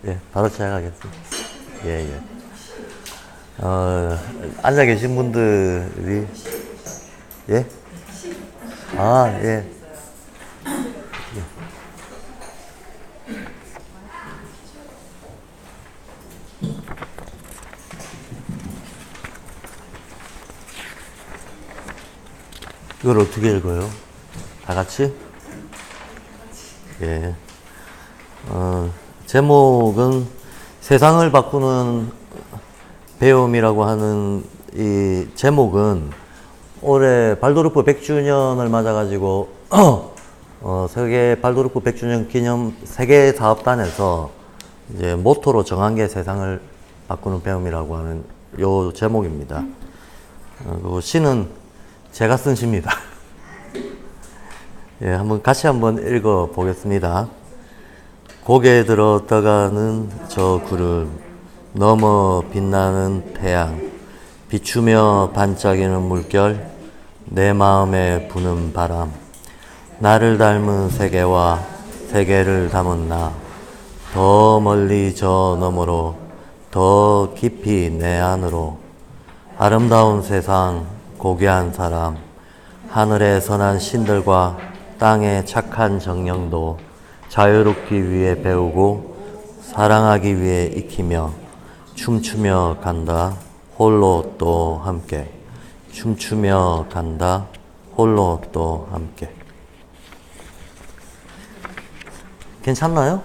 예, 바로 시작하겠습니다. 예, 예. 앉아 계신 분들이, 예? 아, 예. 이걸 어떻게 읽어요? 다 같이? 예. 제목은 세상을 바꾸는 배움이라고 하는 이 제목은 올해 발도르프 100주년을 맞아가지고 세계 발도르프 100주년 기념 세계 사업단에서 이제 모토로 정한 게 세상을 바꾸는 배움이라고 하는 요 제목입니다. 그 시는 제가 쓴 시입니다. 예, 같이 한번 읽어 보겠습니다. 고개 들어 떠가는 저 구름, 넘어 빛나는 태양, 비추며 반짝이는 물결, 내 마음에 부는 바람, 나를 닮은 세계와 세계를 담은 나, 더 멀리 저 너머로, 더 깊이 내 안으로, 아름다운 세상, 고귀한 사람, 하늘의 선한 신들과 땅의 착한 정령도 자유롭기 위해 배우고 사랑하기 위해 익히며 춤추며 간다 홀로 또 함께 춤추며 간다 홀로 또 함께. 괜찮나요?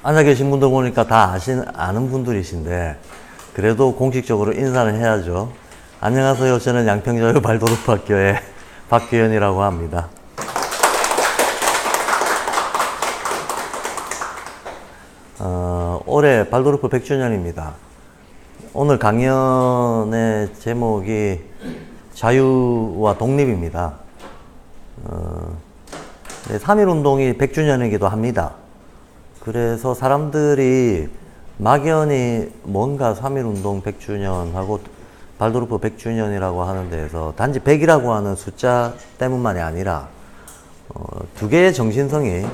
앉아 계신 분들 보니까 다 아는 분들이신데, 그래도 공식적으로 인사를 해야죠. 안녕하세요. 저는 양평자유 발도르프 학교의 박규현이라고 합니다. 올해 발도르프 100주년입니다. 오늘 강연의 제목이 자유와 독립입니다. 3.1운동이 100주년이기도 합니다. 그래서 사람들이 막연히 뭔가 3.1운동 100주년하고 발도르프 100주년이라고 하는 데에서 단지 100이라고 하는 숫자 때문만이 아니라 두 개의 정신성이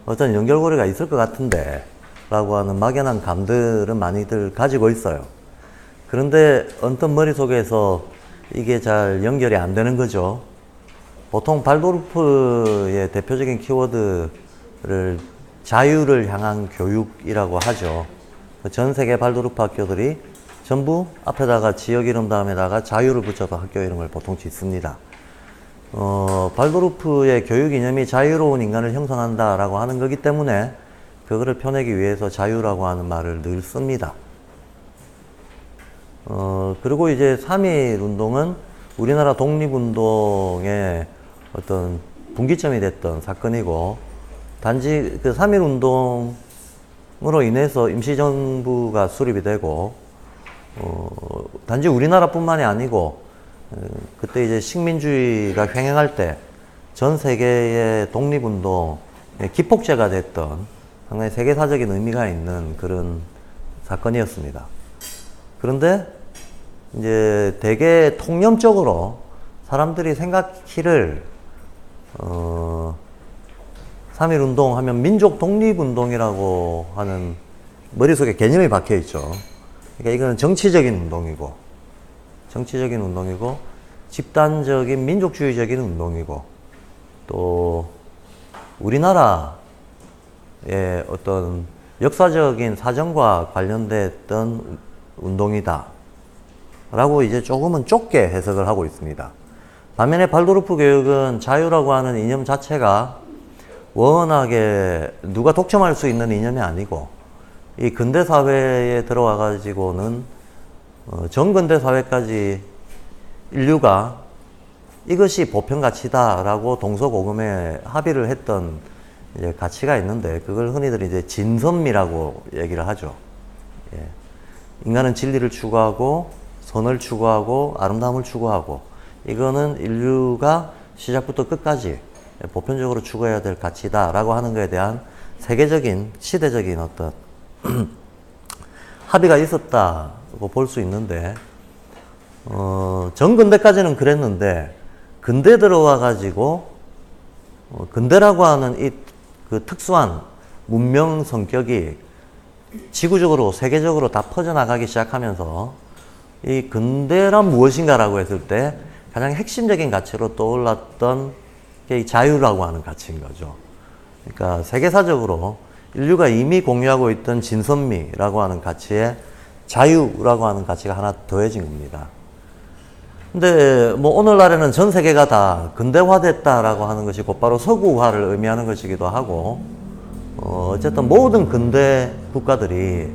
어떤 연결고리가 있을 것 같은데 라고 하는 막연한 감들은 많이들 가지고 있어요. 그런데 언뜻 머릿속에서 이게 잘 연결이 안 되는 거죠. 보통 발도르프의 대표적인 키워드를 자유를 향한 교육이라고 하죠. 전 세계 발도르프 학교들이 전부 앞에다가 지역 이름 다음에다가 자유를 붙여서 학교 이름을 보통 짓습니다. 발도르프의 교육 이념이 자유로운 인간을 형성한다라고 하는 거기 때문에 그거를 펴내기 위해서 자유라고 하는 말을 늘 씁니다. 그리고 이제 3.1 운동은 우리나라 독립운동의 어떤 분기점이 됐던 사건이고, 단지 그 3.1 운동으로 인해서 임시정부가 수립이 되고, 단지 우리나라뿐만이 아니고, 그때 이제 식민주의가 횡행할 때 전 세계의 독립운동의 기폭제가 됐던 상당히 세계사적인 의미가 있는 그런 사건이었습니다. 그런데 이제 되게 통념적으로 사람들이 생각키를 3.1 운동 하면 민족 독립운동이라고 하는 머릿속에 개념이 박혀 있죠. 그러니까 이거는 정치적인 운동이고 집단적인 민족주의적인 운동이고, 또 우리나라의 어떤 역사적인 사정과 관련됐던 운동이다 라고 이제 조금은 좁게 해석을 하고 있습니다. 반면에 발도르프 교육은 자유라고 하는 이념 자체가 워낙에 누가 독점할 수 있는 이념이 아니고, 이 근대 사회에 들어와 가지고는 전근대 사회까지 인류가 이것이 보편 가치다라고 동서고금에 합의를 했던 이제 가치가 있는데, 그걸 흔히들 이제 진선미라고 얘기를 하죠. 예. 인간은 진리를 추구하고 선을 추구하고 아름다움을 추구하고, 이거는 인류가 시작부터 끝까지 보편적으로 추구해야 될 가치다라고 하는 것에 대한 세계적인 시대적인 어떤 합의가 있었다고 볼 수 있는데, 전근대까지는 그랬는데 근대 들어와 가지고 근대라고 하는 이 그 특수한 문명 성격이 지구적으로 세계적으로 다 퍼져나가기 시작하면서 이 근대란 무엇인가라고 했을 때 가장 핵심적인 가치로 떠올랐던 게 이 자유라고 하는 가치인 거죠. 그러니까 세계사적으로 인류가 이미 공유하고 있던 진선미라고 하는 가치에 자유라고 하는 가치가 하나 더해진 겁니다. 근데 뭐 오늘날에는 전 세계가 다 근대화됐다라고 하는 것이 곧바로 서구화를 의미하는 것이기도 하고 어쨌든 모든 근대 국가들이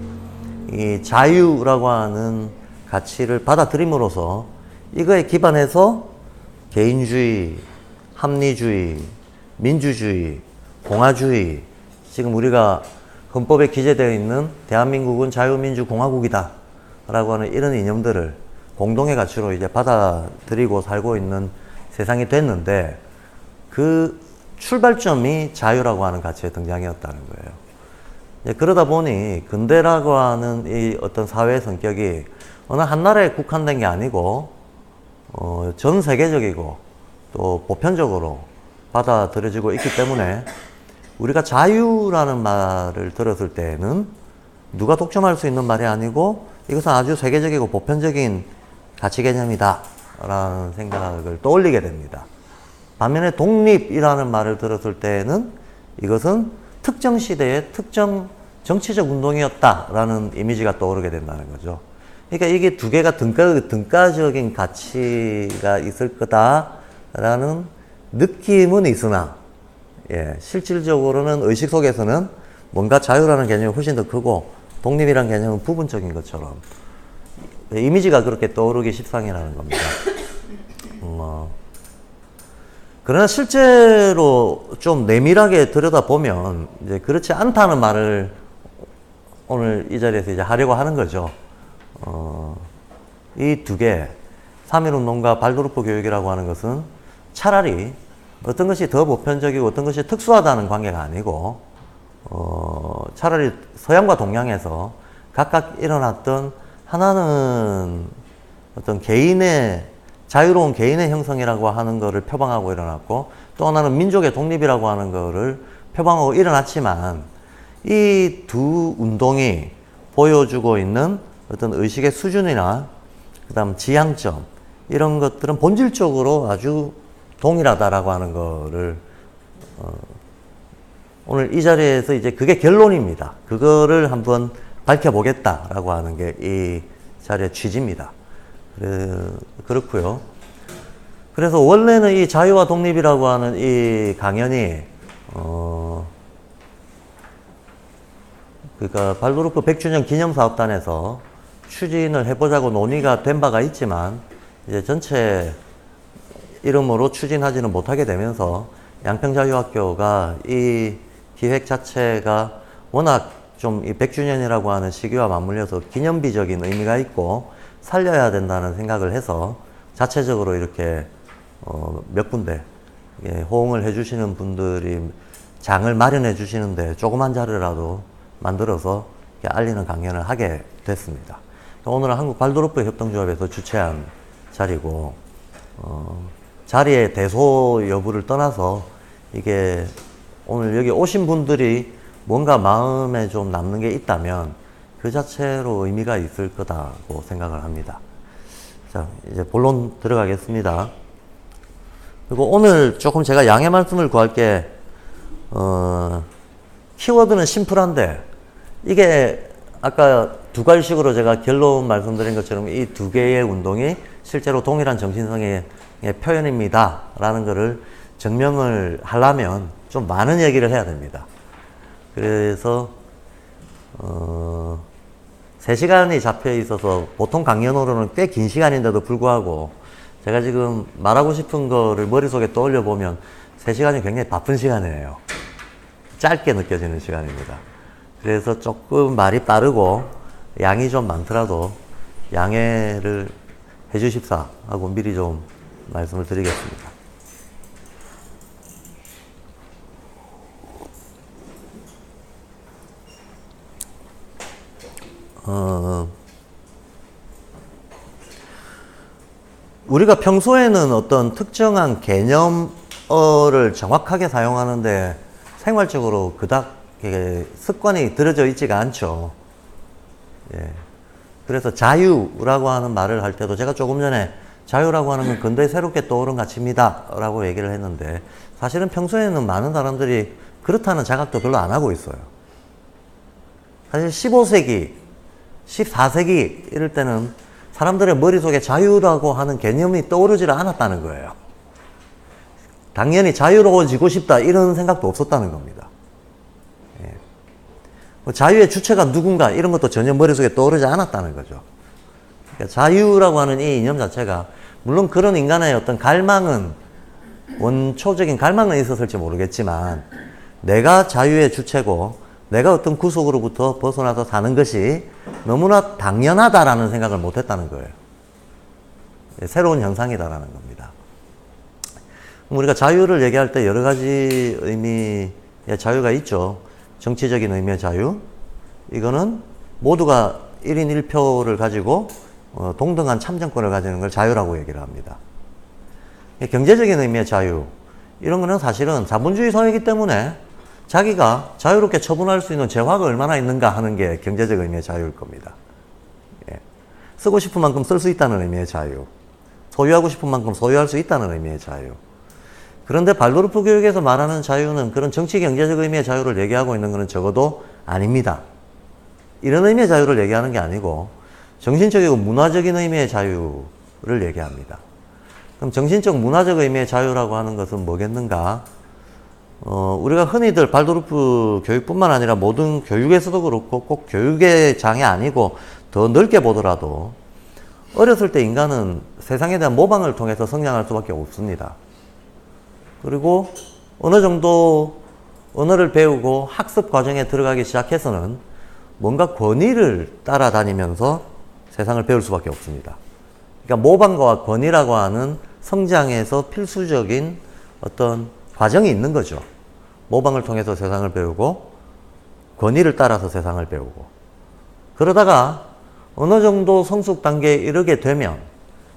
이 자유라고 하는 가치를 받아들임으로써 이거에 기반해서 개인주의, 합리주의, 민주주의, 공화주의, 지금 우리가 헌법에 기재되어 있는 대한민국은 자유민주공화국이다 라고 하는 이런 이념들을 공동의 가치로 이제 받아들이고 살고 있는 세상이 됐는데 그 출발점이 자유라고 하는 가치의 등장이었다는 거예요. 이제 그러다 보니 근대라고 하는 이 어떤 사회의 성격이 어느 한 나라에 국한된 게 아니고 전 세계적이고 또 보편적으로 받아들여지고 있기 때문에 우리가 자유라는 말을 들었을 때는 누가 독점할 수 있는 말이 아니고 이것은 아주 세계적이고 보편적인 가치 개념이다 라는 생각을 떠올리게 됩니다. 반면에 독립이라는 말을 들었을 때는 이것은 특정 시대의 특정 정치적 운동이었다 라는 이미지가 떠오르게 된다는 거죠. 그러니까 이게 두 개가 등가적인 가치가 있을 거다라는 느낌은 있으나 실질적으로는 의식 속에서는 뭔가 자유라는 개념이 훨씬 더 크고 독립이라는 개념은 부분적인 것처럼 이미지가 그렇게 떠오르기 십상이라는 겁니다. 그러나 실제로 좀 내밀하게 들여다보면 이제 그렇지 않다는 말을 오늘 이 자리에서 이제 하려고 하는 거죠. 이 두 개, 3.1운동과 발도르프 교육이라고 하는 것은 차라리 어떤 것이 더 보편적이고 어떤 것이 특수하다는 관계가 아니고 차라리 서양과 동양에서 각각 일어났던 하나는 어떤 개인의 자유로운 개인의 형성이라고 하는 것을 표방하고 일어났고 또 하나는 민족의 독립이라고 하는 것을 표방하고 일어났지만 이 두 운동이 보여주고 있는 어떤 의식의 수준이나 그다음 지향점 이런 것들은 본질적으로 아주 동일하다라고 하는 거를 오늘 이 자리에서 이제 그게 결론입니다. 그거를 한번 밝혀보겠다라고 하는 게 이 자리의 취지입니다. 그렇고요. 그래서 원래는 이 자유와 독립이라고 하는 이 강연이 그러니까 발도르프 100주년 기념사업단에서 추진을 해보자고 논의가 된 바가 있지만 이제 전체 이름으로 추진하지는 못하게 되면서 양평자유학교가 이 기획 자체가 워낙 좀 이 100주년이라고 하는 시기와 맞물려서 기념비적인 의미가 있고 살려야 된다는 생각을 해서 자체적으로 이렇게 몇 군데 호응을 해주시는 분들이 장을 마련해 주시는데 조그만 자리라도 만들어서 알리는 강연을 하게 됐습니다. 오늘은 한국 발도르프 협동조합에서 주최한 자리고 자리의 대소 여부를 떠나서 이게 오늘 여기 오신 분들이 뭔가 마음에 좀 남는 게 있다면 그 자체로 의미가 있을 거다고 생각을 합니다. 자, 이제 본론 들어가겠습니다. 그리고 오늘 조금 제가 양해 말씀을 구할 게, 키워드는 심플한데, 이게 아까 두 가지식으로 제가 결론 말씀드린 것처럼 이 두 개의 운동이 실제로 동일한 정신성의 표현입니다. 라는 거를 증명을 하려면 좀 많은 얘기를 해야 됩니다. 그래서 3시간이 잡혀 있어서 보통 강연으로는 꽤 긴 시간인데도 불구하고 제가 지금 말하고 싶은 거를 머릿속에 떠올려 보면 3시간이 굉장히 바쁜 시간이에요. 짧게 느껴지는 시간입니다. 그래서 조금 말이 빠르고 양이 좀 많더라도 양해를 해 주십사 하고 미리 좀 말씀을 드리겠습니다. 우리가 평소에는 어떤 특정한 개념어를 정확하게 사용하는데 생활적으로 그닥 습관이 들어져 있지가 않죠. 예. 그래서 자유라고 하는 말을 할 때도 제가 조금 전에 자유라고 하는 건 근대에 새롭게 떠오른 가치입니다 라고 얘기를 했는데 사실은 평소에는 많은 사람들이 그렇다는 자각도 별로 안 하고 있어요. 사실 15세기, 14세기 이럴 때는 사람들의 머릿속에 자유라고 하는 개념이 떠오르지 않았다는 거예요. 당연히 자유로워지고 싶다 이런 생각도 없었다는 겁니다. 예. 뭐 자유의 주체가 누군가 이런 것도 전혀 머릿속에 떠오르지 않았다는 거죠. 그러니까 자유라고 하는 이 이념 자체가 물론 그런 인간의 어떤 갈망은 원초적인 갈망은 있었을지 모르겠지만 내가 자유의 주체고 내가 어떤 구속으로부터 벗어나서 사는 것이 너무나 당연하다라는 생각을 못했다는 거예요. 새로운 현상이다라는 겁니다. 우리가 자유를 얘기할 때 여러 가지 의미의 자유가 있죠. 정치적인 의미의 자유. 이거는 모두가 1인 1표를 가지고 동등한 참정권을 가지는 걸 자유라고 얘기를 합니다. 경제적인 의미의 자유. 이런 거는 사실은 자본주의 사회이기 때문에 자기가 자유롭게 처분할 수 있는 재화가 얼마나 있는가 하는 게 경제적 의미의 자유일 겁니다. 예. 쓰고 싶은 만큼 쓸 수 있다는 의미의 자유. 소유하고 싶은 만큼 소유할 수 있다는 의미의 자유. 그런데 발도르프 교육에서 말하는 자유는 그런 정치 경제적 의미의 자유를 얘기하고 있는 것은 적어도 아닙니다. 이런 의미의 자유를 얘기하는 게 아니고 정신적이고 문화적인 의미의 자유를 얘기합니다. 그럼 정신적 문화적 의미의 자유라고 하는 것은 뭐겠는가? 우리가 흔히들 발도르프 교육뿐만 아니라 모든 교육에서도 그렇고 꼭 교육의 장이 아니고 더 넓게 보더라도 어렸을 때 인간은 세상에 대한 모방을 통해서 성장할 수밖에 없습니다. 그리고 어느 정도 언어를 배우고 학습 과정에 들어가기 시작해서는 뭔가 권위를 따라다니면서 세상을 배울 수밖에 없습니다. 그러니까 모방과 권위라고 하는 성장에서 필수적인 어떤 과정이 있는 거죠. 모방을 통해서 세상을 배우고 권위를 따라서 세상을 배우고 그러다가 어느 정도 성숙 단계에 이르게 되면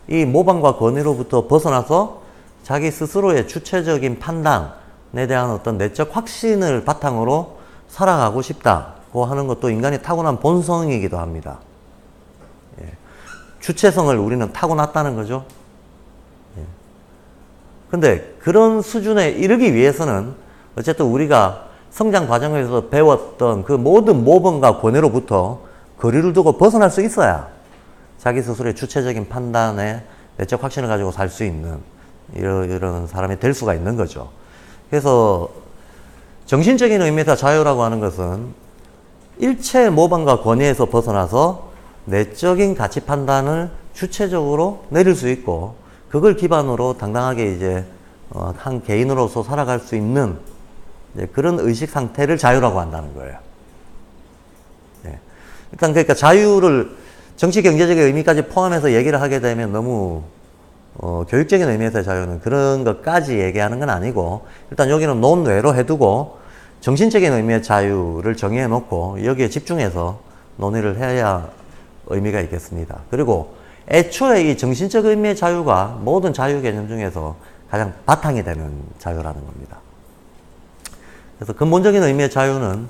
이 모방과 권위로부터 벗어나서 자기 스스로의 주체적인 판단에 대한 어떤 내적 확신을 바탕으로 살아가고 싶다고 하는 것도 인간이 타고난 본성이기도 합니다. 예. 주체성을 우리는 타고났다는 거죠. 근데 그런 수준에 이르기 위해서는 어쨌든 우리가 성장 과정에서 배웠던 그 모든 모범과 권위로부터 거리를 두고 벗어날 수 있어야 자기 스스로의 주체적인 판단에 내적 확신을 가지고 살 수 있는 이런 사람이 될 수가 있는 거죠. 그래서 정신적인 의미에서 자유라고 하는 것은 일체 모방과 권위에서 벗어나서 내적인 가치 판단을 주체적으로 내릴 수 있고 그걸 기반으로 당당하게 이제 한 개인으로서 살아갈 수 있는 그런 의식 상태를 자유라고 한다는 거예요. 네. 일단 그러니까 자유를 정치 경제적인 의미까지 포함해서 얘기를 하게 되면 너무 교육적인 의미에서의 자유는 그런 것까지 얘기하는 건 아니고 일단 여기는 논외로 해두고 정신적인 의미의 자유를 정의해 놓고 여기에 집중해서 논의를 해야 의미가 있겠습니다. 그리고 애초에 이 정신적 의미의 자유가 모든 자유 개념 중에서 가장 바탕이 되는 자유라는 겁니다. 그래서 근본적인 의미의 자유는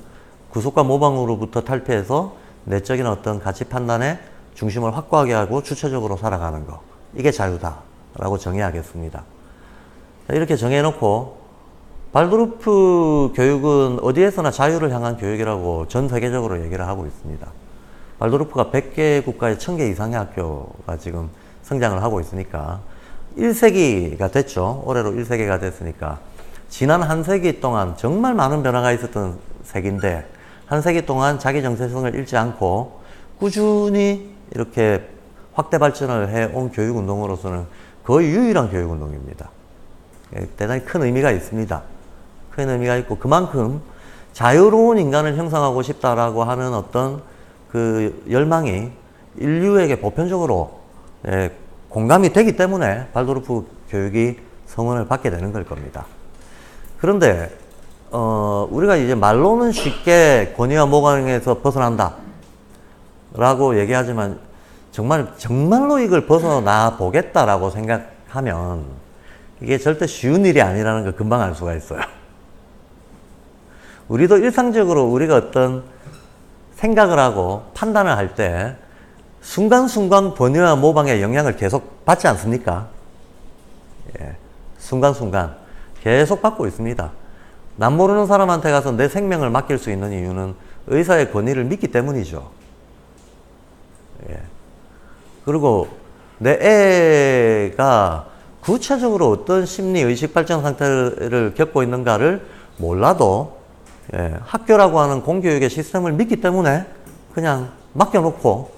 구속과 모방으로부터 탈피해서 내적인 어떤 가치 판단의 중심을 확고하게 하고 주체적으로 살아가는 것. 이게 자유다라고 정의하겠습니다. 이렇게 정해놓고 발도르프 교육은 어디에서나 자유를 향한 교육이라고 전 세계적으로 얘기를 하고 있습니다. 발도르프가 100개 국가에 1000개 이상의 학교가 지금 성장을 하고 있으니까 1세기가 됐죠. 올해로 1세기가 됐으니까 지난 한 세기 동안 정말 많은 변화가 있었던 세기인데 한 세기 동안 자기 정체성을 잃지 않고 꾸준히 이렇게 확대 발전을 해온 교육운동으로서는 거의 유일한 교육운동입니다. 대단히 큰 의미가 있습니다. 큰 의미가 있고 그만큼 자유로운 인간을 형성하고 싶다라고 하는 어떤 그 열망이 인류에게 보편적으로 공감이 되기 때문에 발도르프 교육이 성원을 받게 되는 걸 겁니다. 그런데 우리가 이제 말로는 쉽게 권위와 모방에서 벗어난다 라고 얘기하지만 정말로 이걸 벗어나 보겠다라고 생각하면 이게 절대 쉬운 일이 아니라는 걸 금방 알 수가 있어요. 우리도 일상적으로 우리가 어떤 생각을 하고 판단을 할 때 순간순간 번뇌와 모방의 영향을 계속 받지 않습니까? 예, 순간순간 계속 받고 있습니다. 남 모르는 사람한테 가서 내 생명을 맡길 수 있는 이유는 의사의 권위를 믿기 때문이죠. 예. 그리고 내 애가 구체적으로 어떤 심리 의식 발전 상태를 겪고 있는가를 몰라도 학교라고 하는 공교육의 시스템을 믿기 때문에 그냥 맡겨놓고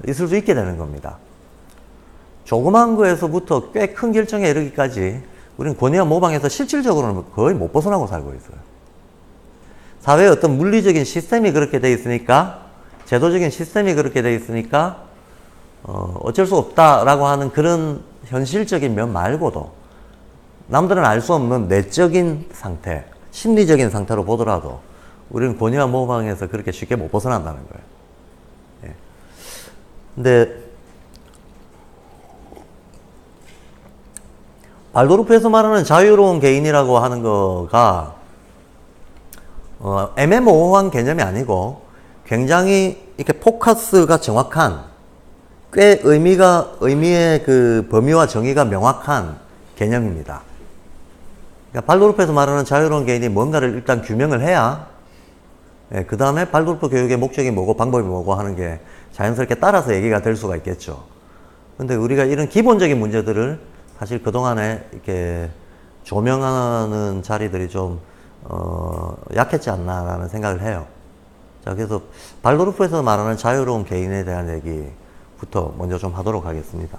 있을 수 있게 되는 겁니다. 조그만 거에서부터 꽤 큰 결정에 이르기까지 우리는 권위와 모방에서 실질적으로는 거의 못 벗어나고 살고 있어요. 사회의 어떤 물리적인 시스템이 그렇게 돼 있으니까, 제도적인 시스템이 그렇게 돼 있으니까 어쩔 수 없다라고 하는 그런 현실적인 면 말고도 남들은 알 수 없는 내적인 상태, 심리적인 상태로 보더라도 우리는 권위와 모방에서 그렇게 쉽게 못 벗어난다는 거예요. 예. 근데 발도르프에서 말하는 자유로운 개인이라고 하는 거가 애매모호한 개념이 아니고 굉장히 이렇게 포커스가 정확한, 꽤 의미의 그 범위와 정의가 명확한 개념입니다. 그러니까 발도르프에서 말하는 자유로운 개인이 뭔가를 일단 규명을 해야 그 다음에 발도르프 교육의 목적이 뭐고 방법이 뭐고 하는 게 자연스럽게 따라서 얘기가 될 수가 있겠죠. 근데 우리가 이런 기본적인 문제들을 사실 그동안에 이렇게 조명하는 자리들이 좀 약했지 않나라는 생각을 해요. 자, 그래서 발도르프에서 말하는 자유로운 개인에 대한 얘기부터 먼저 좀 하도록 하겠습니다.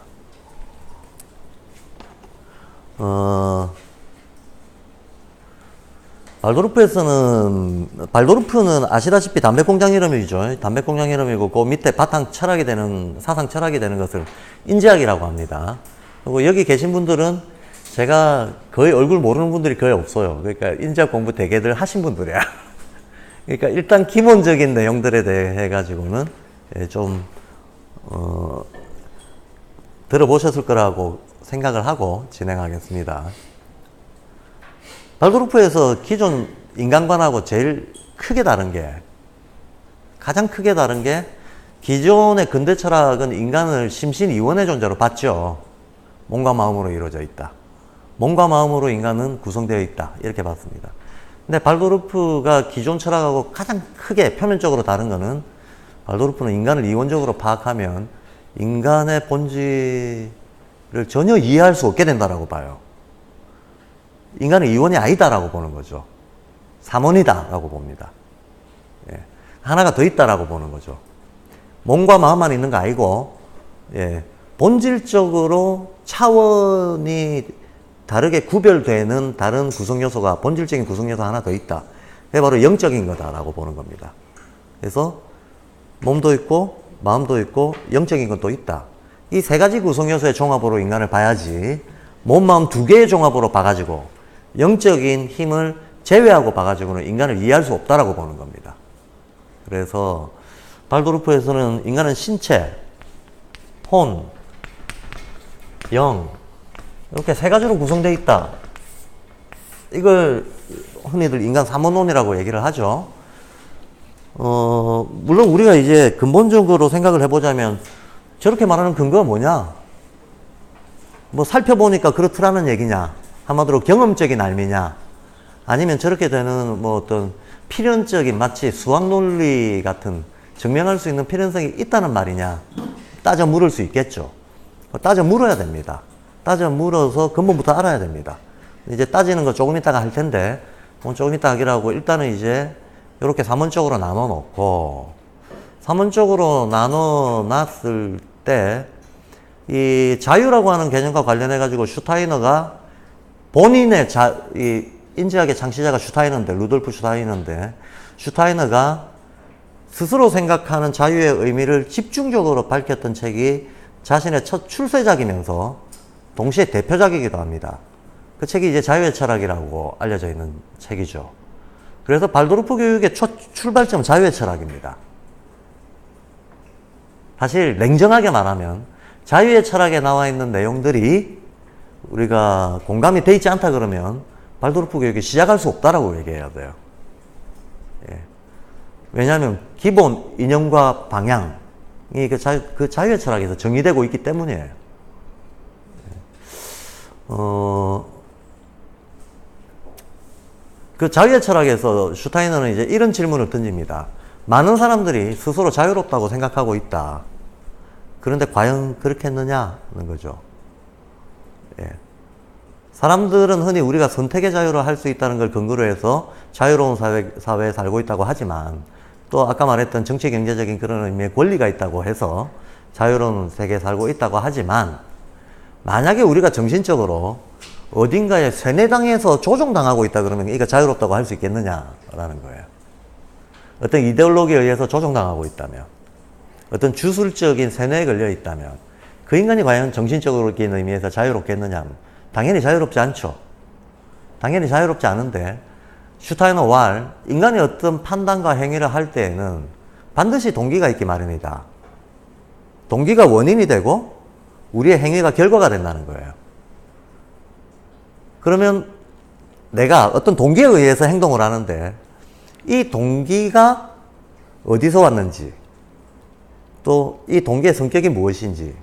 발도르프는 아시다시피 담배공장 이름이죠. 담배공장 이름이고 그 밑에 바탕 철학이 되는, 사상 철학이 되는 것을 인지학이라고 합니다. 그리고 여기 계신 분들은 제가 거의 얼굴 모르는 분들이 거의 없어요. 그러니까 인지학 공부 되게들 하신 분들이야. 그러니까 일단 기본적인 내용들에 대해 가지고는 좀 들어보셨을 거라고 생각을 하고 진행하겠습니다. 발도르프에서 기존 인간관하고 제일 크게 다른 게, 가장 크게 다른 게, 기존의 근대 철학은 인간을 심신이원의 존재로 봤죠. 몸과 마음으로 이루어져 있다. 몸과 마음으로 인간은 구성되어 있다. 이렇게 봤습니다. 근데 발도르프가 기존 철학하고 가장 크게 표면적으로 다른 거는, 발도르프는 인간을 이원적으로 파악하면 인간의 본질을 전혀 이해할 수 없게 된다라고 봐요. 인간은 이원이 아니다라고 보는 거죠. 삼원이다라고 봅니다. 예. 하나가 더 있다라고 보는 거죠. 몸과 마음만 있는 거 아니고, 본질적으로 차원이 다르게 구별되는 다른 구성 요소가, 본질적인 구성 요소가 하나 더 있다. 그게 바로 영적인 거다라고 보는 겁니다. 그래서 몸도 있고 마음도 있고 영적인 것도 있다. 이 세 가지 구성 요소의 종합으로 인간을 봐야지, 몸, 마음 두 개의 종합으로 봐가지고 영적인 힘을 제외하고 봐가지고는 인간을 이해할 수 없다라고 보는 겁니다. 그래서 발도르프에서는 인간은 신체, 혼, 영, 이렇게 세 가지로 구성되어 있다. 이걸 흔히들 인간 삼원론이라고 얘기를 하죠. 물론 우리가 이제 근본적으로 생각을 해보자면 저렇게 말하는 근거가 뭐냐? 뭐 살펴보니까 그렇더라는 얘기냐? 한마디로 경험적인 알미냐? 아니면 저렇게 되는 뭐 어떤 필연적인, 마치 수학 논리 같은 증명할 수 있는 필연성이 있다는 말이냐? 따져 물을 수 있겠죠. 따져 물어야 됩니다. 따져 물어서 근본부터 알아야 됩니다. 이제 따지는 거 조금 이따가 할 텐데, 조금 이따 하기로 하고, 일단은 이제 이렇게 3원적으로 나눠 놓고, 3원적으로 나눠 놨을 때, 이 자유라고 하는 개념과 관련해 가지고 슈타이너가 본인의 이 인지학의 창시자가 슈타이너인데, 루돌프 슈타이너인데, 슈타이너가 스스로 생각하는 자유의 의미를 집중적으로 밝혔던 책이 자신의 첫 출세작이면서 동시에 대표작이기도 합니다. 그 책이 이제 자유의 철학이라고 알려져 있는 책이죠. 그래서 발도르프 교육의 첫 출발점은 자유의 철학입니다. 사실 냉정하게 말하면 자유의 철학에 나와 있는 내용들이 우리가 공감이 돼 있지 않다 그러면 발도르프 교육이 시작할 수 없다라고 얘기해야 돼요. 예. 왜냐하면 기본 이념과 방향이 그 자유의 철학에서 정의되고 있기 때문이에요. 그 자유의 철학에서 슈타이너는 이제 이런 질문을 던집니다. 많은 사람들이 스스로 자유롭다고 생각하고 있다. 그런데 과연 그렇겠느냐는 거죠. 예. 사람들은 흔히 우리가 선택의 자유를 할 수 있다는 걸 근거로 해서 자유로운 사회에 살고 있다고 하지만 또 아까 말했던 정치 경제적인 그런 의미의 권리가 있다고 해서 자유로운 세계에 살고 있다고 하지만 만약에 우리가 정신적으로 어딘가에 세뇌당해서 조종당하고 있다 그러면 이거 자유롭다고 할 수 있겠느냐라는 거예요. 어떤 이데올로기에 의해서 조종당하고 있다면, 어떤 주술적인 세뇌에 걸려 있다면 그 인간이 과연 정신적인 의미에서 자유롭겠느냐? 당연히 자유롭지 않죠. 당연히 자유롭지 않은데 슈타이너 왈, 인간이 어떤 판단과 행위를 할 때에는 반드시 동기가 있기 마련이다. 동기가 원인이 되고 우리의 행위가 결과가 된다는 거예요. 그러면 내가 어떤 동기에 의해서 행동을 하는데 이 동기가 어디서 왔는지 또 이 동기의 성격이 무엇인지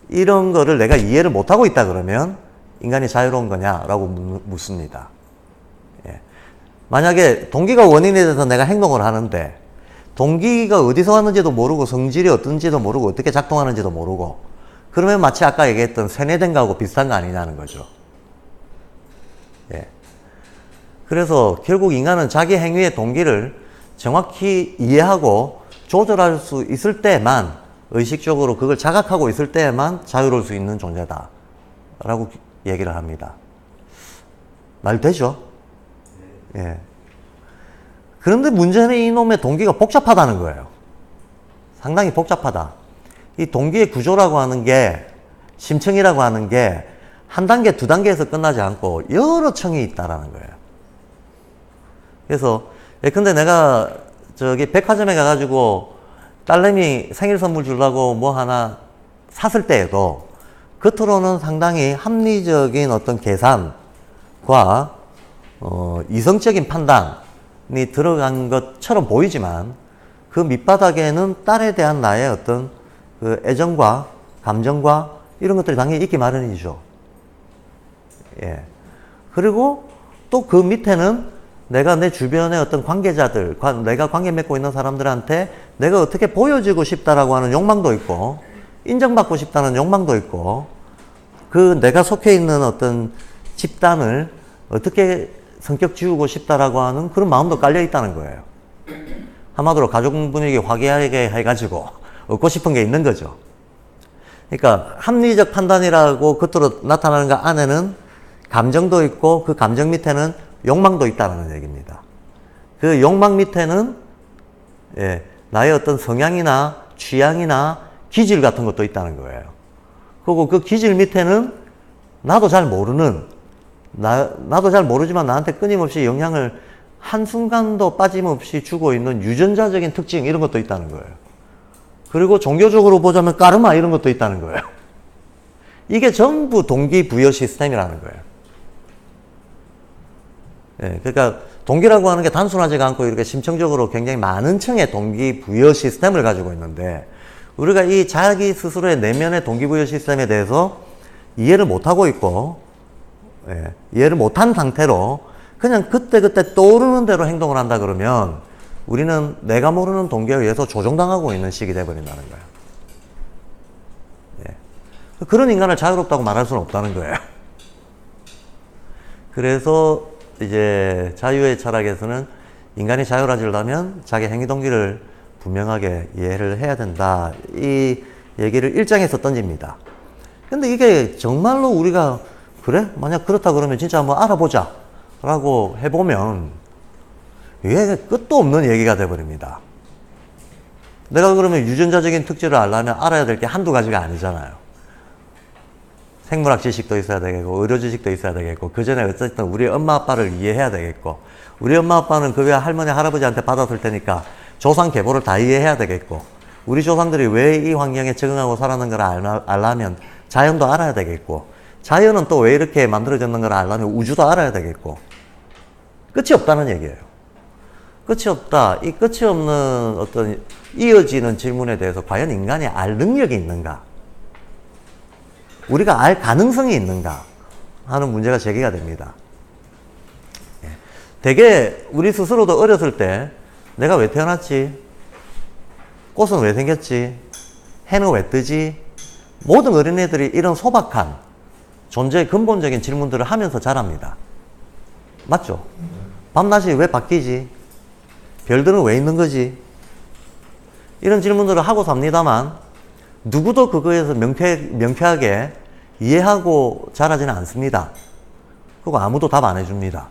이런 거를 내가 이해를 못하고 있다 그러면 인간이 자유로운 거냐라고 묻습니다. 예. 만약에 동기가 원인이 돼서 내가 행동을 하는데 동기가 어디서 왔는지도 모르고 성질이 어떤지도 모르고 어떻게 작동하는지도 모르고 그러면 마치 아까 얘기했던 세뇌된 거하고 비슷한 거 아니냐는 거죠. 예. 그래서 결국 인간은 자기 행위의 동기를 정확히 이해하고 조절할 수 있을 때만 의식적으로 그걸 자각하고 있을 때에만 자유로울 수 있는 존재다 라고 얘기를 합니다. 말 되죠? 예. 그런데 문제는 이놈의 동기가 복잡하다는 거예요. 상당히 복잡하다. 이 동기의 구조라고 하는 게, 심층이라고 하는 게 한 단계, 두 단계에서 끝나지 않고 여러 층이 있다라는 거예요. 그래서 근데 내가 저기 백화점에 가가지고 딸내미 생일 선물 주려고 뭐 하나 샀을 때에도 겉으로는 상당히 합리적인 어떤 계산과 이성적인 판단이 들어간 것처럼 보이지만 그 밑바닥에는 딸에 대한 나의 어떤 그 애정과 감정과 이런 것들이 당연히 있기 마련이죠. 예. 그리고 또 그 밑에는 내가 내 주변의 어떤 관계자들, 내가 관계 맺고 있는 사람들한테 내가 어떻게 보여지고 싶다라고 하는 욕망도 있고, 인정받고 싶다는 욕망도 있고, 그 내가 속해 있는 어떤 집단을 어떻게 성격 지우고 싶다라고 하는 그런 마음도 깔려 있다는 거예요. 한마디로 가족 분위기 화기애애하게 해가지고 얻고 싶은 게 있는 거죠. 그러니까 합리적 판단이라고 겉으로 나타나는 것 안에는 감정도 있고 그 감정 밑에는 욕망도 있다는 얘기입니다. 그 욕망 밑에는 나의 어떤 성향이나 취향이나 기질 같은 것도 있다는 거예요. 그리고 그 기질 밑에는 나도 잘 모르는, 나도 잘 모르지만 나한테 끊임없이 영향을 한순간도 빠짐없이 주고 있는 유전자적인 특징 이런 것도 있다는 거예요. 그리고 종교적으로 보자면 까르마 이런 것도 있다는 거예요. 이게 전부 동기부여 시스템이라는 거예요. 예, 그러니까 동기라고 하는 게 단순하지가 않고 이렇게 심층적으로 굉장히 많은 층의 동기부여 시스템을 가지고 있는데 우리가 이 자기 스스로의 내면의 동기부여 시스템에 대해서 이해를 못하고 있고 이해를 못한 상태로 그냥 그때그때 떠오르는 대로 행동을 한다 그러면 우리는 내가 모르는 동기에 의해서 조종당하고 있는 시기 돼버린다는 거예요. 그런 인간을 자유롭다고 말할 수는 없다는 거예요. 그래서 이제 자유의 철학에서는 인간이 자유로워지려면 자기 행위 동기를 분명하게 이해를 해야 된다. 이 얘기를 1장에서 던집니다. 근데 이게 정말로 우리가 그래? 만약 그렇다 그러면 진짜 한번 알아보자 라고 해보면 이게 끝도 없는 얘기가 돼버립니다. 내가 그러면 유전자적인 특질을 알려면 알아야 될 게 한두 가지가 아니잖아요. 생물학 지식도 있어야 되겠고 의료 지식도 있어야 되겠고 그 전에 어쨌든 우리 엄마 아빠를 이해해야 되겠고 우리 엄마 아빠는 그 외에 할머니 할아버지한테 받았을 테니까 조상 계보를 다 이해해야 되겠고 우리 조상들이 왜 이 환경에 적응하고 살았는 걸 알려면 자연도 알아야 되겠고, 자연은 또 왜 이렇게 만들어졌는 걸 알려면 우주도 알아야 되겠고, 끝이 없다는 얘기예요. 끝이 없다. 이 끝이 없는 어떤 이어지는 질문에 대해서 과연 인간이 알 능력이 있는가? 우리가 알 가능성이 있는가? 하는 문제가 제기가 됩니다. 되게 우리 스스로도 어렸을 때 내가 왜 태어났지? 꽃은 왜 생겼지? 해는 왜 뜨지? 모든 어린애들이 이런 소박한 존재의 근본적인 질문들을 하면서 자랍니다. 맞죠? 밤낮이 왜 바뀌지? 별들은 왜 있는 거지? 이런 질문들을 하고 삽니다만 누구도 그거에서 명쾌하게 이해하고 자라지는 않습니다. 그리고 아무도 답 안 해줍니다.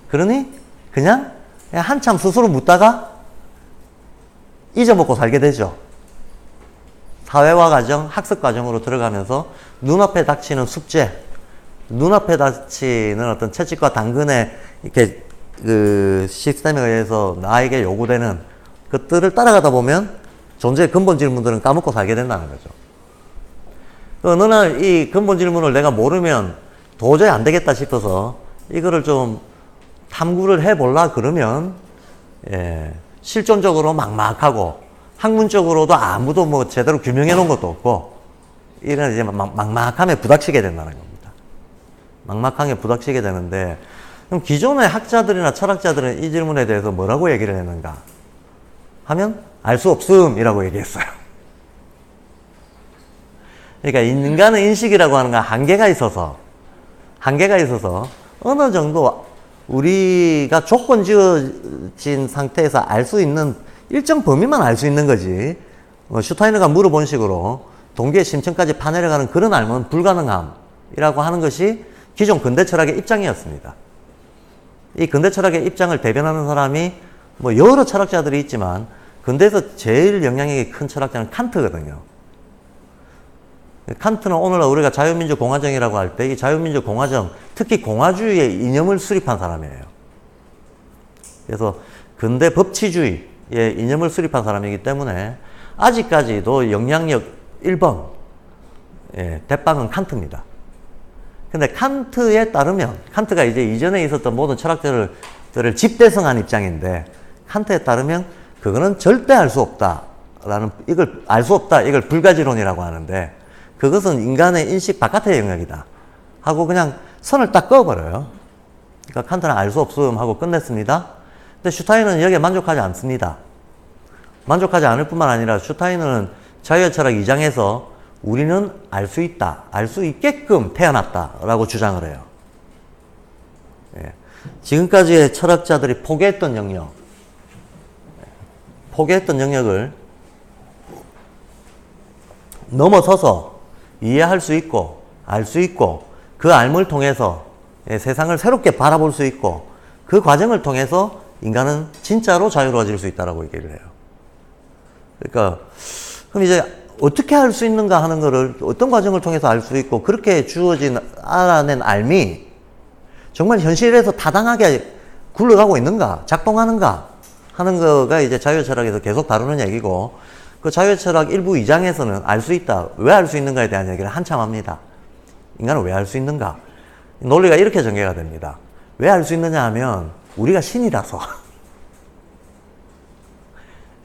그러니 그냥 한참 스스로 묻다가 잊어먹고 살게 되죠. 사회화 과정, 학습 과정으로 들어가면서 눈앞에 닥치는 숙제, 눈앞에 닥치는 어떤 채찍과 당근의 이렇게 그 시스템에 의해서 나에게 요구되는 것들을 따라가다 보면 존재의 근본 질문들은 까먹고 살게 된다는 거죠. 어느 날 이 근본 질문을 내가 모르면 도저히 안 되겠다 싶어서 이거를 좀 탐구를 해볼라 그러면 실존적으로 막막하고 학문적으로도 아무도 뭐 제대로 규명해 놓은 것도 없고 이런 이제 막막함에 부닥치게 된다는 겁니다. 막막함에 부닥치게 되는데 그럼 기존의 학자들이나 철학자들은 이 질문에 대해서 뭐라고 얘기를 했는가 하면 알 수 없음이라고 얘기했어요. 그러니까 인간의 인식이라고 하는 건 한계가 있어서 어느 정도 우리가 조건 지어진 상태에서 알 수 있는 일정 범위만 알 수 있는 거지, 슈타이너가 물어본 식으로 동기의 심층까지 파내려가는 그런 알면 불가능함이라고 하는 것이 기존 근대 철학의 입장이었습니다. 이 근대 철학의 입장을 대변하는 사람이 뭐 여러 철학자들이 있지만 근대에서 제일 영향력이 큰 철학자는 칸트거든요. 칸트는 오늘날 우리가 자유민주 공화정이라고 할 때 이 자유민주 공화정, 특히 공화주의의 이념을 수립한 사람이에요. 그래서 근대 법치주의의 이념을 수립한 사람이기 때문에 아직까지도 영향력 1번 대빵은 칸트입니다. 근데 칸트에 따르면, 칸트가 이제 이전에 있었던 모든 철학자들을 집대성한 입장인데, 칸트에 따르면 그거는 절대 알 수 없다. 이걸 알 수 없다. 이걸 불가지론이라고 하는데, 그것은 인간의 인식 바깥의 영역이다. 하고 그냥 선을 딱 그어버려요. 그러니까 칸트는 알 수 없음 하고 끝냈습니다. 근데 슈타이너는 여기에 만족하지 않습니다. 만족하지 않을 뿐만 아니라 슈타이너는 자유의 철학 2장에서 우리는 알 수 있다, 알 수 있게끔 태어났다라고 주장을 해요. 지금까지의 철학자들이 포기했던 영역을 넘어서서 이해할 수 있고, 알 수 있고, 그 알을 통해서 세상을 새롭게 바라볼 수 있고, 그 과정을 통해서 인간은 진짜로 자유로워질 수 있다라고 얘기를 해요. 그러니까, 그럼 이제 어떻게 알 수 있는가 하는 거를 어떤 과정을 통해서 알 수 있고, 그렇게 주어진 알아낸 알미, 정말 현실에서 타당하게 굴러가고 있는가, 작동하는가 하는 거가 이제 자유철학에서 계속 다루는 얘기고, 그 자유철학 1부 2장에서는 알 수 있다, 왜 알 수 있는가에 대한 얘기를 한참 합니다. 인간은 왜 알 수 있는가? 논리가 이렇게 전개가 됩니다. 왜 알 수 있느냐 하면 우리가 신이라서.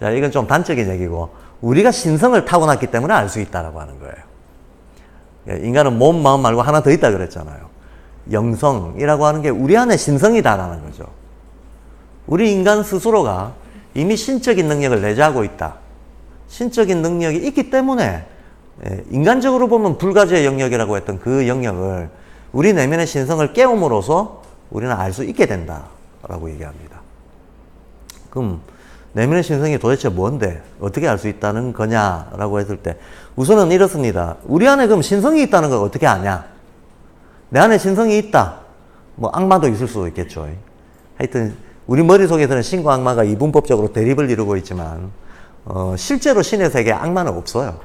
자, 이건 좀 단적인 얘기고, 우리가 신성을 타고났기 때문에 알 수 있다라고 하는 거예요. 인간은 몸, 마음 말고 하나 더 있다 그랬잖아요. 영성이라고 하는 게 우리 안에 신성이다라는 거죠. 우리 인간 스스로가 이미 신적인 능력을 내재하고 있다. 신적인 능력이 있기 때문에 인간적으로 보면 불가지의 영역이라고 했던 그 영역을 우리 내면의 신성을 깨움으로써 우리는 알 수 있게 된다라고 얘기합니다. 그럼 내면의 신성이 도대체 뭔데? 어떻게 알 수 있다는 거냐라고 했을 때 우선은 이렇습니다. 우리 안에 그럼 신성이 있다는 걸 어떻게 아냐? 내 안에 신성이 있다. 뭐 악마도 있을 수도 있겠죠. 하여튼 우리 머릿속에서는 신과 악마가 이분법적으로 대립을 이루고 있지만 실제로 신의 세계에 악마는 없어요.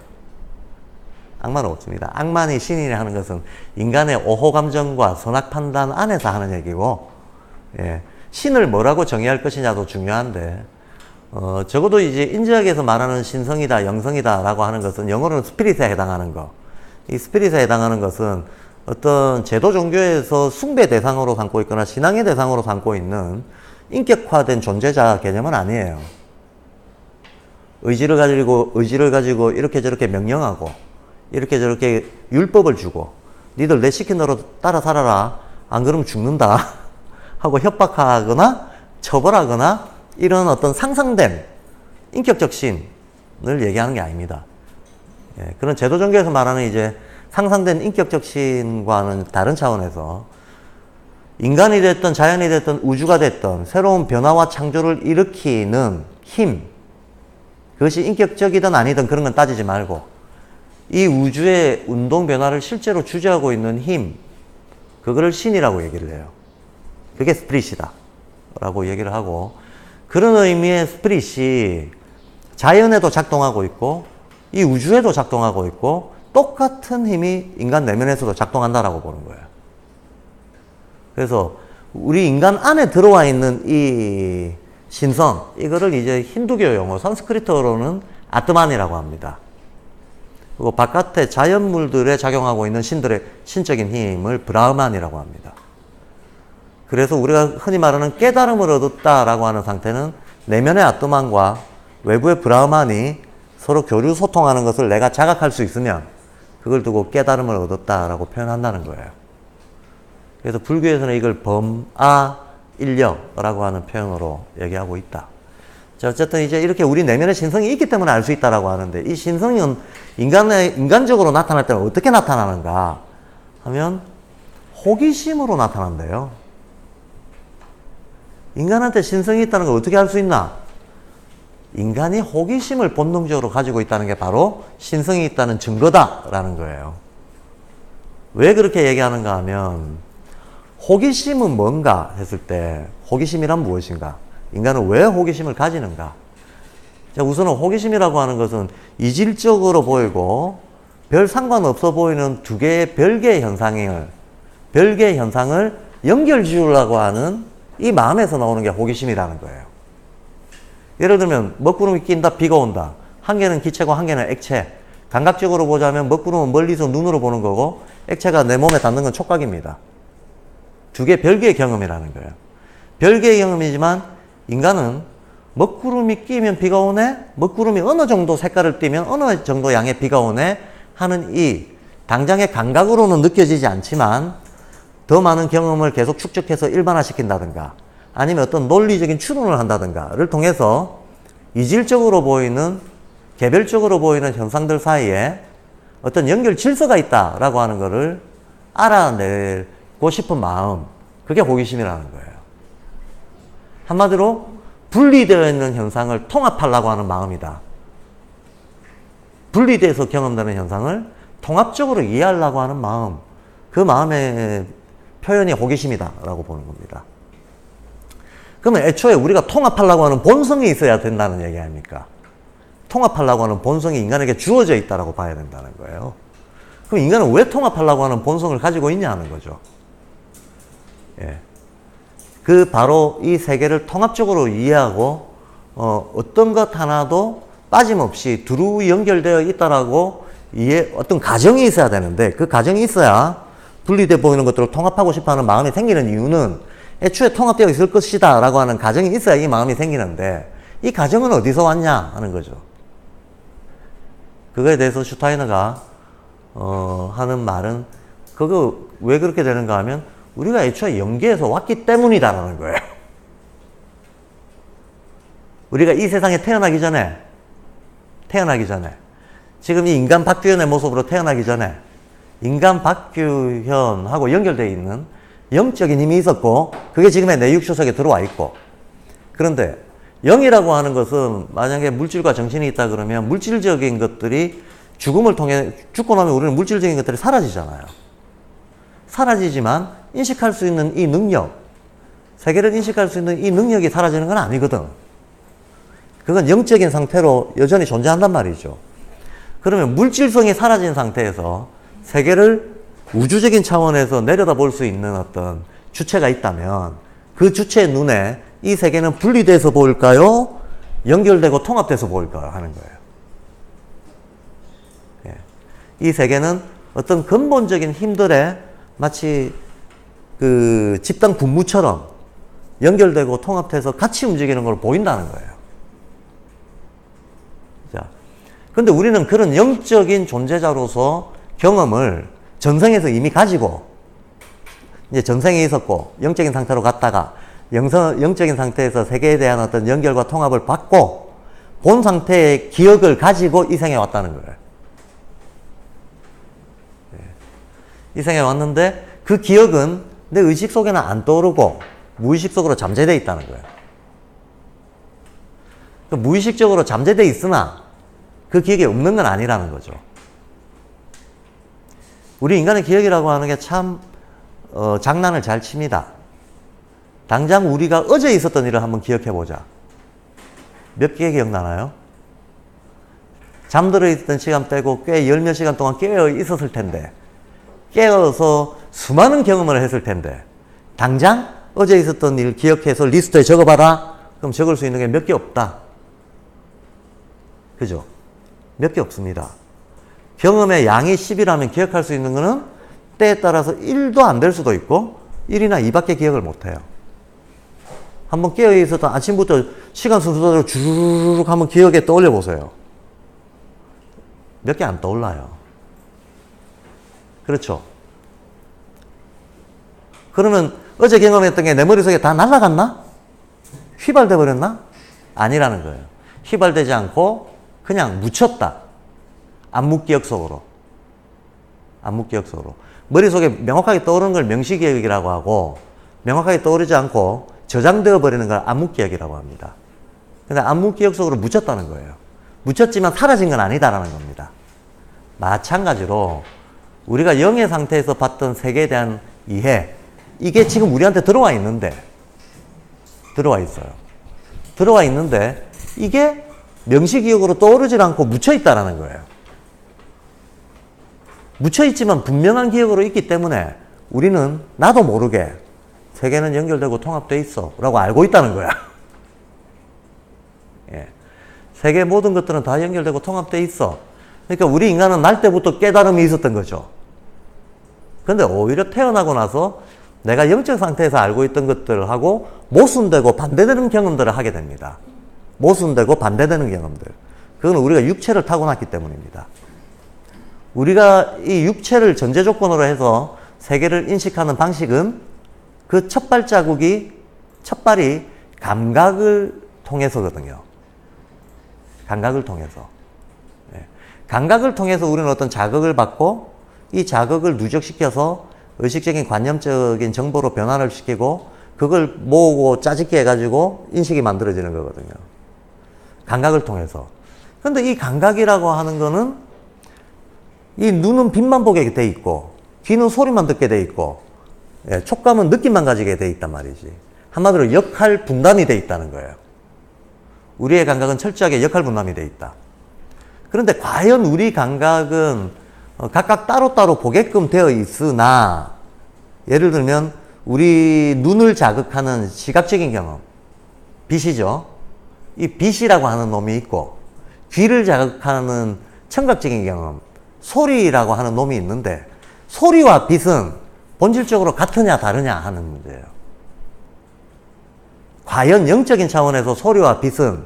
악마는 없습니다. 악마니 신이니 하는 것은 인간의 오호 감정과 선악 판단 안에서 하는 얘기고, 신을 뭐라고 정의할 것이냐도 중요한데, 적어도 이제 인지학에서 말하는 신성이다, 영성이다 라고 하는 것은 영어로는 스피릿에 해당하는 거. 이 스피릿에 해당하는 것은 어떤 제도 종교에서 숭배 대상으로 삼고 있거나 신앙의 대상으로 삼고 있는 인격화된 존재자 개념은 아니에요. 의지를 가지고 이렇게 저렇게 명령하고 이렇게 저렇게 율법을 주고 니들 내 시킨 대로 따라 살아라. 안 그러면 죽는다. 하고 협박하거나 처벌하거나 이런 어떤 상상된 인격적 신을 얘기하는 게 아닙니다. 예, 그런 제도 종교에서 말하는 이제 상상된 인격적 신과는 다른 차원에서 인간이 됐든 자연이 됐든 우주가 됐든 새로운 변화와 창조를 일으키는 힘, 그것이 인격적이든 아니든 그런 건 따지지 말고 이 우주의 운동 변화를 실제로 주재하고 있는 힘, 그거를 신이라고 얘기를 해요. 그게 스피릿이다 라고 얘기를 하고, 그런 의미의 스피릿이 자연에도 작동하고 있고 이 우주에도 작동하고 있고 똑같은 힘이 인간 내면에서도 작동한다라고 보는 거예요. 그래서 우리 인간 안에 들어와 있는 이 신성, 이거를 이제 힌두교 용어 산스크리트어로는 아트만이라고 합니다. 그리고 바깥에 자연물들에 작용하고 있는 신들의 신적인 힘을 브라흐만이라고 합니다. 그래서 우리가 흔히 말하는 깨달음을 얻었다라고 하는 상태는 내면의 아트만과 외부의 브라흐만이 서로 교류 소통하는 것을 내가 자각할 수 있으면 그걸 두고 깨달음을 얻었다라고 표현한다는 거예요. 그래서 불교에서는 이걸 범아일력이라고 하는 표현으로 얘기하고 있다. 자, 어쨌든 이제 이렇게 우리 내면에 신성이 있기 때문에 알 수 있다라고 하는데, 이 신성은 인간적으로 나타날 때는 어떻게 나타나는가 하면 호기심으로 나타난대요. 인간한테 신성이 있다는 걸 어떻게 알 수 있나? 인간이 호기심을 본능적으로 가지고 있다는 게 바로 신성이 있다는 증거다라는 거예요. 왜 그렇게 얘기하는가 하면, 호기심은 뭔가 했을 때 호기심이란 무엇인가? 인간은 왜 호기심을 가지는가? 자, 우선은 호기심이라고 하는 것은 이질적으로 보이고 별 상관없어 보이는 두 개의 별개의 현상을 연결 지으려고 하는 이 마음에서 나오는 게 호기심이라는 거예요. 예를 들면 먹구름이 낀다, 비가 온다. 한 개는 기체고 한 개는 액체. 감각적으로 보자면 먹구름은 멀리서 눈으로 보는 거고 액체가 내 몸에 닿는 건 촉각입니다. 두 개 별개의 경험이라는 거예요. 별개의 경험이지만 인간은 먹구름이 끼면 비가 오네? 먹구름이 어느 정도 색깔을 띠면 어느 정도 양의 비가 오네? 하는 이 당장의 감각으로는 느껴지지 않지만 더 많은 경험을 계속 축적해서 일반화시킨다든가 아니면 어떤 논리적인 추론을 한다든가를 통해서 이질적으로 보이는, 개별적으로 보이는 현상들 사이에 어떤 연결 질서가 있다라고 하는 것을 알아내고 싶은 마음, 그게 호기심이라는 거예요. 한마디로 분리되어 있는 현상을 통합하려고 하는 마음이다. 분리돼서 경험되는 현상을 통합적으로 이해하려고 하는 마음, 그 마음의 표현이 호기심이다라고 보는 겁니다. 그러면 애초에 우리가 통합하려고 하는 본성이 있어야 된다는 얘기 아닙니까? 통합하려고 하는 본성이 인간에게 주어져 있다고 봐야 된다는 거예요. 그럼 인간은 왜 통합하려고 하는 본성을 가지고 있냐 하는 거죠. 예. 그 바로 이 세계를 통합적으로 이해하고 어떤 것 하나도 빠짐없이 두루 연결되어 있다라고 어떤 가정이 있어야 되는데, 그 가정이 있어야 분리되어 보이는 것들을 통합하고 싶어하는 마음이 생기는 이유는 애초에 통합되어 있을 것이다 라고 하는 가정이 있어야 이 마음이 생기는데, 이 가정은 어디서 왔냐 하는 거죠. 그거에 대해서 슈타이너가 하는 말은, 그거 왜 그렇게 되는가 하면 우리가 애초에 영계에서 왔기 때문이다라는 거예요. 우리가 이 세상에 태어나기 전에 지금 이 인간 박규현의 모습으로 태어나기 전에 인간 박규현하고 연결되어 있는 영적인 힘이 있었고, 그게 지금의 내 육쇼석에 들어와 있고, 그런데 영이라고 하는 것은 만약에 물질과 정신이 있다 그러면 물질적인 것들이 죽음을 통해, 죽고 나면 우리는 물질적인 것들이 사라지잖아요. 사라지지만 인식할 수 있는 이 능력, 세계를 인식할 수 있는 이 능력이 사라지는 건 아니거든. 그건 영적인 상태로 여전히 존재한단 말이죠. 그러면 물질성이 사라진 상태에서 세계를 우주적인 차원에서 내려다볼 수 있는 어떤 주체가 있다면 그 주체의 눈에 이 세계는 분리돼서 보일까요? 연결되고 통합돼서 보일까 하는 거예요. 예. 이 세계는 어떤 근본적인 힘들에 마치 그 집단 분무처럼 연결되고 통합돼서 같이 움직이는 걸 보인다는 거예요. 자, 근데 우리는 그런 영적인 존재자로서 경험을 전생에서 이미 가지고 이제 전생에 있었고 영적인 상태로 갔다가 영적인 상태에서 세계에 대한 어떤 연결과 통합을 받고 본 상태의 기억을 가지고 이 생에 왔다는 거예요. 이 생에 왔는데 그 기억은 내 의식 속에는 안 떠오르고 무의식 속으로 잠재되어 있다는 거예요. 무의식적으로 잠재되어 있으나 그 기억이 없는 건 아니라는 거죠. 우리 인간의 기억이라고 하는 게 참 장난을 잘 칩니다. 당장 우리가 어제 있었던 일을 한번 기억해 보자. 몇 개 기억나나요? 잠들어 있던 시간 빼고 꽤 열몇 시간 동안 깨어 있었을 텐데, 깨어서 수많은 경험을 했을 텐데, 당장 어제 있었던 일 기억해서 리스트에 적어봐라. 그럼 적을 수 있는 게 몇 개 없다. 그죠? 몇 개 없습니다. 경험의 양이 10이라면 기억할 수 있는 거는 때에 따라서 1도 안 될 수도 있고 1이나 2밖에 기억을 못해요. 한번 깨어있었던 아침부터 시간 순서대로 주르륵 한번 기억에 떠올려 보세요. 몇 개 안 떠올라요. 그렇죠? 그러면 어제 경험했던 게 내 머릿속에 다 날아갔나? 휘발돼 버렸나? 아니라는 거예요. 휘발되지 않고 그냥 묻혔다. 암묵기억 속으로. 암묵기억 속으로. 머릿속에 명확하게 떠오르는 걸 명시기억이라고 하고, 명확하게 떠오르지 않고 저장되어 버리는 걸 암묵기억이라고 합니다. 근데 암묵기억 속으로 묻혔다는 거예요. 묻혔지만 사라진 건 아니다라는 겁니다. 마찬가지로 우리가 영의 상태에서 봤던 세계에 대한 이해, 이게 지금 우리한테 들어와 있는데, 들어와 있어요. 들어와 있는데 이게 명시기억으로 떠오르질 않고 묻혀있다라는 거예요. 묻혀있지만 분명한 기억으로 있기 때문에 우리는 나도 모르게 세계는 연결되고 통합되어 있어 라고 알고 있다는 거야. 예. 세계 모든 것들은 다 연결되고 통합되어 있어. 그러니까 우리 인간은 날 때부터 깨달음이 있었던 거죠. 근데 오히려 태어나고 나서 내가 영적 상태에서 알고 있던 것들하고 모순되고 반대되는 경험들을 하게 됩니다. 모순되고 반대되는 경험들. 그건 우리가 육체를 타고났기 때문입니다. 우리가 이 육체를 전제 조건으로 해서 세계를 인식하는 방식은 그 첫 발자국이, 첫 발이 감각을 통해서거든요. 감각을 통해서. 네. 감각을 통해서 우리는 어떤 자극을 받고 이 자극을 누적시켜서 의식적인 관념적인 정보로 변화를 시키고 그걸 모으고 짜집기 해가지고 인식이 만들어지는 거거든요. 감각을 통해서. 근데 이 감각이라고 하는 거는 이 눈은 빛만 보게 돼 있고 귀는 소리만 듣게 돼 있고 예, 촉감은 느낌만 가지게 돼 있단 말이지. 한마디로 역할 분담이 돼 있다는 거예요. 우리의 감각은 철저하게 역할 분담이 돼 있다. 그런데 과연 우리 감각은 각각 따로따로 보게끔 되어 있으나 예를 들면 우리 눈을 자극하는 시각적인 경험, 빛이죠. 이 빛이라고 하는 놈이 있고 귀를 자극하는 청각적인 경험, 소리라고 하는 놈이 있는데 소리와 빛은 본질적으로 같으냐 다르냐 하는 문제예요. 과연 영적인 차원에서 소리와 빛은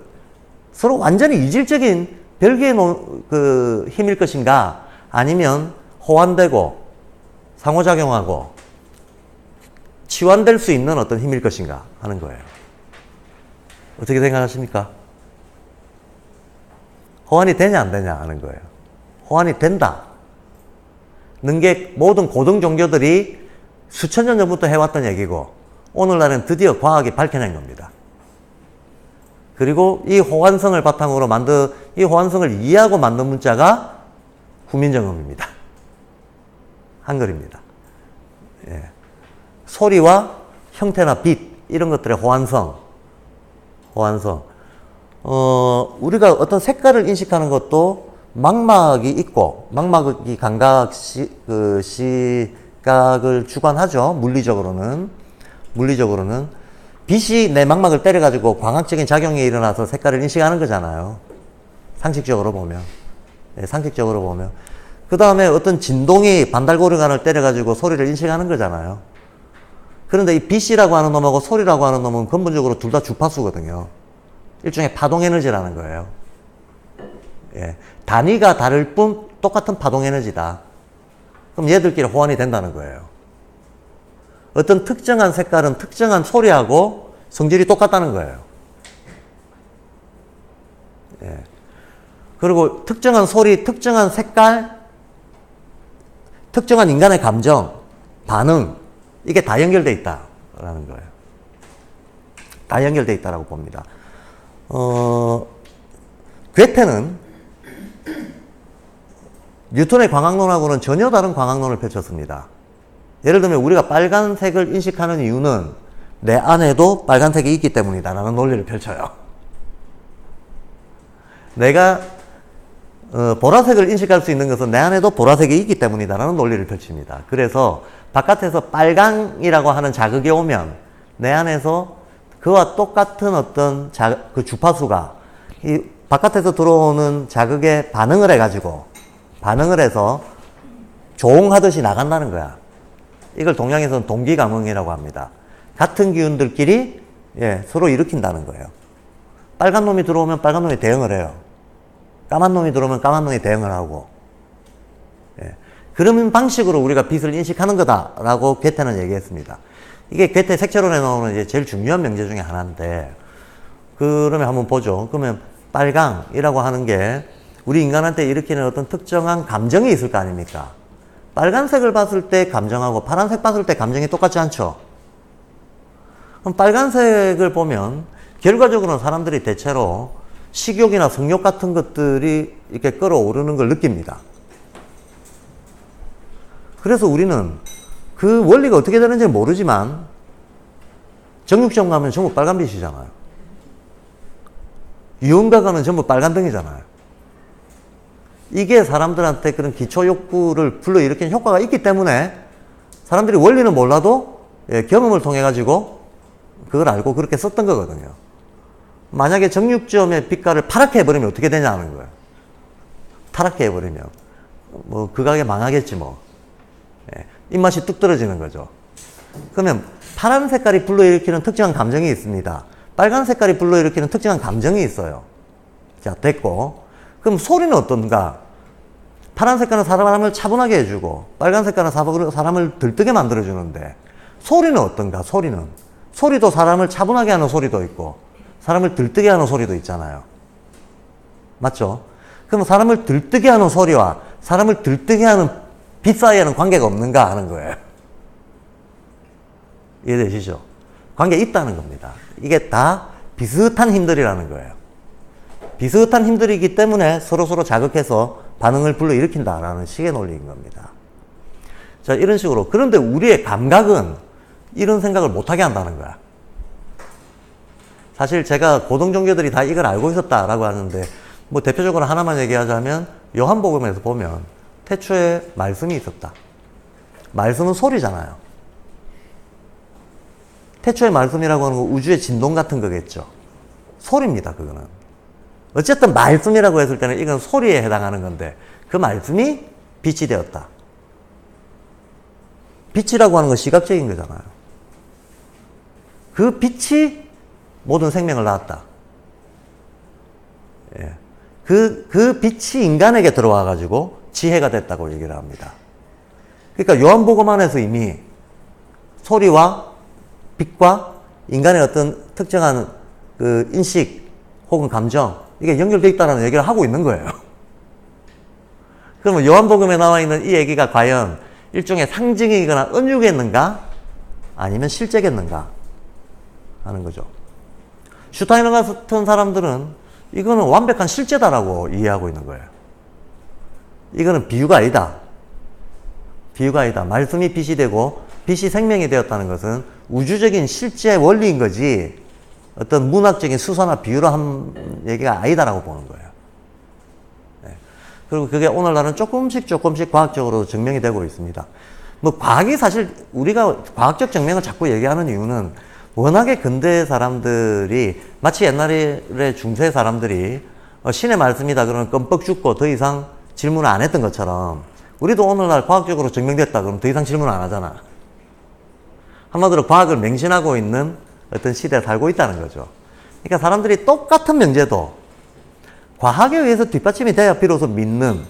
서로 완전히 이질적인 별개의 힘일 것인가 아니면 호환되고 상호작용하고 치환될 수 있는 어떤 힘일 것인가 하는 거예요. 어떻게 생각하십니까? 호환이 되냐 안 되냐 하는 거예요. 호환이 된다. 는 게 모든 고등 종교들이 수천 년 전부터 해왔던 얘기고 오늘날은 드디어 과학이 밝혀낸 겁니다. 그리고 이 호환성을 바탕으로 이 호환성을 이해하고 만든 문자가 후민정음입니다. 한글입니다. 예. 소리와 형태나 빛 이런 것들의 호환성. 우리가 어떤 색깔을 인식하는 것도 망막이 있고 망막이 감각 시각을 주관하죠. 물리적으로는 빛이 내 망막을 때려가지고 광학적인 작용이 일어나서 색깔을 인식하는 거잖아요. 상식적으로 보면. 네, 상식적으로 보면. 그 다음에 어떤 진동이 반달고리관을 때려가지고 소리를 인식하는 거잖아요. 그런데 이 빛이라고 하는 놈하고 소리라고 하는 놈은 근본적으로 둘 다 주파수거든요. 일종의 파동 에너지라는 거예요. 예. 단위가 다를 뿐 똑같은 파동 에너지다. 그럼 얘들끼리 호환이 된다는 거예요. 어떤 특정한 색깔은 특정한 소리하고 성질이 똑같다는 거예요. 예. 그리고 특정한 소리, 특정한 색깔, 특정한 인간의 감정, 반응, 이게 다 연결되어 있다라는 거예요. 다 연결되어 있다라고 봅니다. 괴테는 뉴턴의 광학론하고는 전혀 다른 광학론을 펼쳤습니다. 예를 들면 우리가 빨간색을 인식하는 이유는 내 안에도 빨간색이 있기 때문이다 라는 논리를 펼쳐요. 내가 보라색을 인식할 수 있는 것은 내 안에도 보라색이 있기 때문이다 라는 논리를 펼칩니다. 그래서 바깥에서 빨강이라고 하는 자극이 오면 내 안에서 그와 똑같은 어떤 그 주파수가 이 바깥에서 들어오는 자극에 반응을 해가지고 반응을 해서 조응하듯이 나간다는 거야. 이걸 동양에서는 동기감응이라고 합니다. 같은 기운들끼리 서로 일으킨다는 거예요. 빨간 놈이 들어오면 빨간 놈이 대응을 해요. 까만 놈이 들어오면 까만 놈이 대응을 하고. 그런 방식으로 우리가 빛을 인식하는 거다라고 괴테는 얘기했습니다. 이게 괴테 색채론에 나오는 이제 제일 중요한 명제 중에 하나인데, 그러면 한번 보죠. 그러면 빨강이라고 하는 게 우리 인간한테 일으키는 어떤 특정한 감정이 있을 거 아닙니까? 빨간색을 봤을 때 감정하고 파란색 봤을 때 감정이 똑같지 않죠? 그럼 빨간색을 보면 결과적으로는 사람들이 대체로 식욕이나 성욕 같은 것들이 이렇게 끌어오르는 걸 느낍니다. 그래서 우리는 그 원리가 어떻게 되는지는 모르지만 정육점 가면 전부 빨간빛이잖아요. 유흥가 가면 전부 빨간등이잖아요. 이게 사람들한테 그런 기초욕구를 불러일으키는 효과가 있기 때문에 사람들이 원리는 몰라도 경험을 통해 가지고 그걸 알고 그렇게 썼던 거거든요. 만약에 정육점의 빛깔을 파랗게 해버리면 어떻게 되냐는 거예요. 타랗게 해버리면 뭐 그 가게 망하겠지 뭐. 입맛이 뚝 떨어지는 거죠. 그러면 파란 색깔이 불러일으키는 특정한 감정이 있습니다. 빨간 색깔이 불러일으키는 특정한 감정이 있어요. 자, 됐고. 그럼 소리는 어떤가? 파란 색깔은 사람을 차분하게 해주고 빨간 색깔은 사람을 들뜨게 만들어주는데 소리는 어떤가? 소리도 사람을 차분하게 하는 소리도 있고 사람을 들뜨게 하는 소리도 있잖아요. 맞죠? 그럼 사람을 들뜨게 하는 소리와 사람을 들뜨게 하는 빛 사이에는 관계가 없는가 하는 거예요. 이해되시죠? 관계 있다는 겁니다. 이게 다 비슷한 힘들이라는 거예요. 비슷한 힘들이기 때문에 서로서로 자극해서 반응을 불러일으킨다라는 식의 논리인 겁니다. 자, 이런 식으로. 그런데 우리의 감각은 이런 생각을 못하게 한다는 거야. 사실 제가 고등 종교들이 다 이걸 알고 있었다라고 하는데, 뭐 대표적으로 하나만 얘기하자면 요한복음에서 보면 태초에 말씀이 있었다. 말씀은 소리잖아요. 태초에 말씀이라고 하는 건 우주의 진동 같은 거겠죠. 소리입니다, 그거는. 어쨌든 말씀이라고 했을 때는 이건 소리에 해당하는 건데 그 말씀이 빛이 되었다. 빛이라고 하는 건 시각적인 거잖아요. 그 빛이 모든 생명을 낳았다. 예. 그 빛이 인간에게 들어와가지고 지혜가 됐다고 얘기를 합니다. 그러니까 요한복음 안에서 이미 소리와 빛과 인간의 어떤 특정한 그 인식 혹은 감정, 이게 연결되어 있다는 얘기를 하고 있는 거예요. 그러면 요한복음에 나와 있는 이 얘기가 과연 일종의 상징이거나 은유겠는가? 아니면 실제겠는가? 하는 거죠. 슈타이너 같은 사람들은 이거는 완벽한 실제다라고 이해하고 있는 거예요. 이거는 비유가 아니다. 비유가 아니다. 말씀이 빛이 되고 빛이 생명이 되었다는 것은 우주적인 실제 원리인 거지 어떤 문학적인 수사나 비유로 한 얘기가 아니다라고 보는 거예요. 네. 그리고 그게 오늘날은 조금씩 과학적으로 증명이 되고 있습니다. 뭐 과학이 사실 우리가 과학적 증명을 자꾸 얘기하는 이유는 워낙에 근대 사람들이 마치 옛날에 중세 사람들이 신의 말씀이다 그러면 껌뻑 죽고 더 이상 질문을 안 했던 것처럼 우리도 오늘날 과학적으로 증명됐다 그러면 더 이상 질문 안 하잖아. 한마디로 과학을 맹신하고 있는 어떤 시대에 살고 있다는 거죠. 그러니까 사람들이 똑같은 명제도 과학에 의해서 뒷받침이 돼야 비로소 믿는,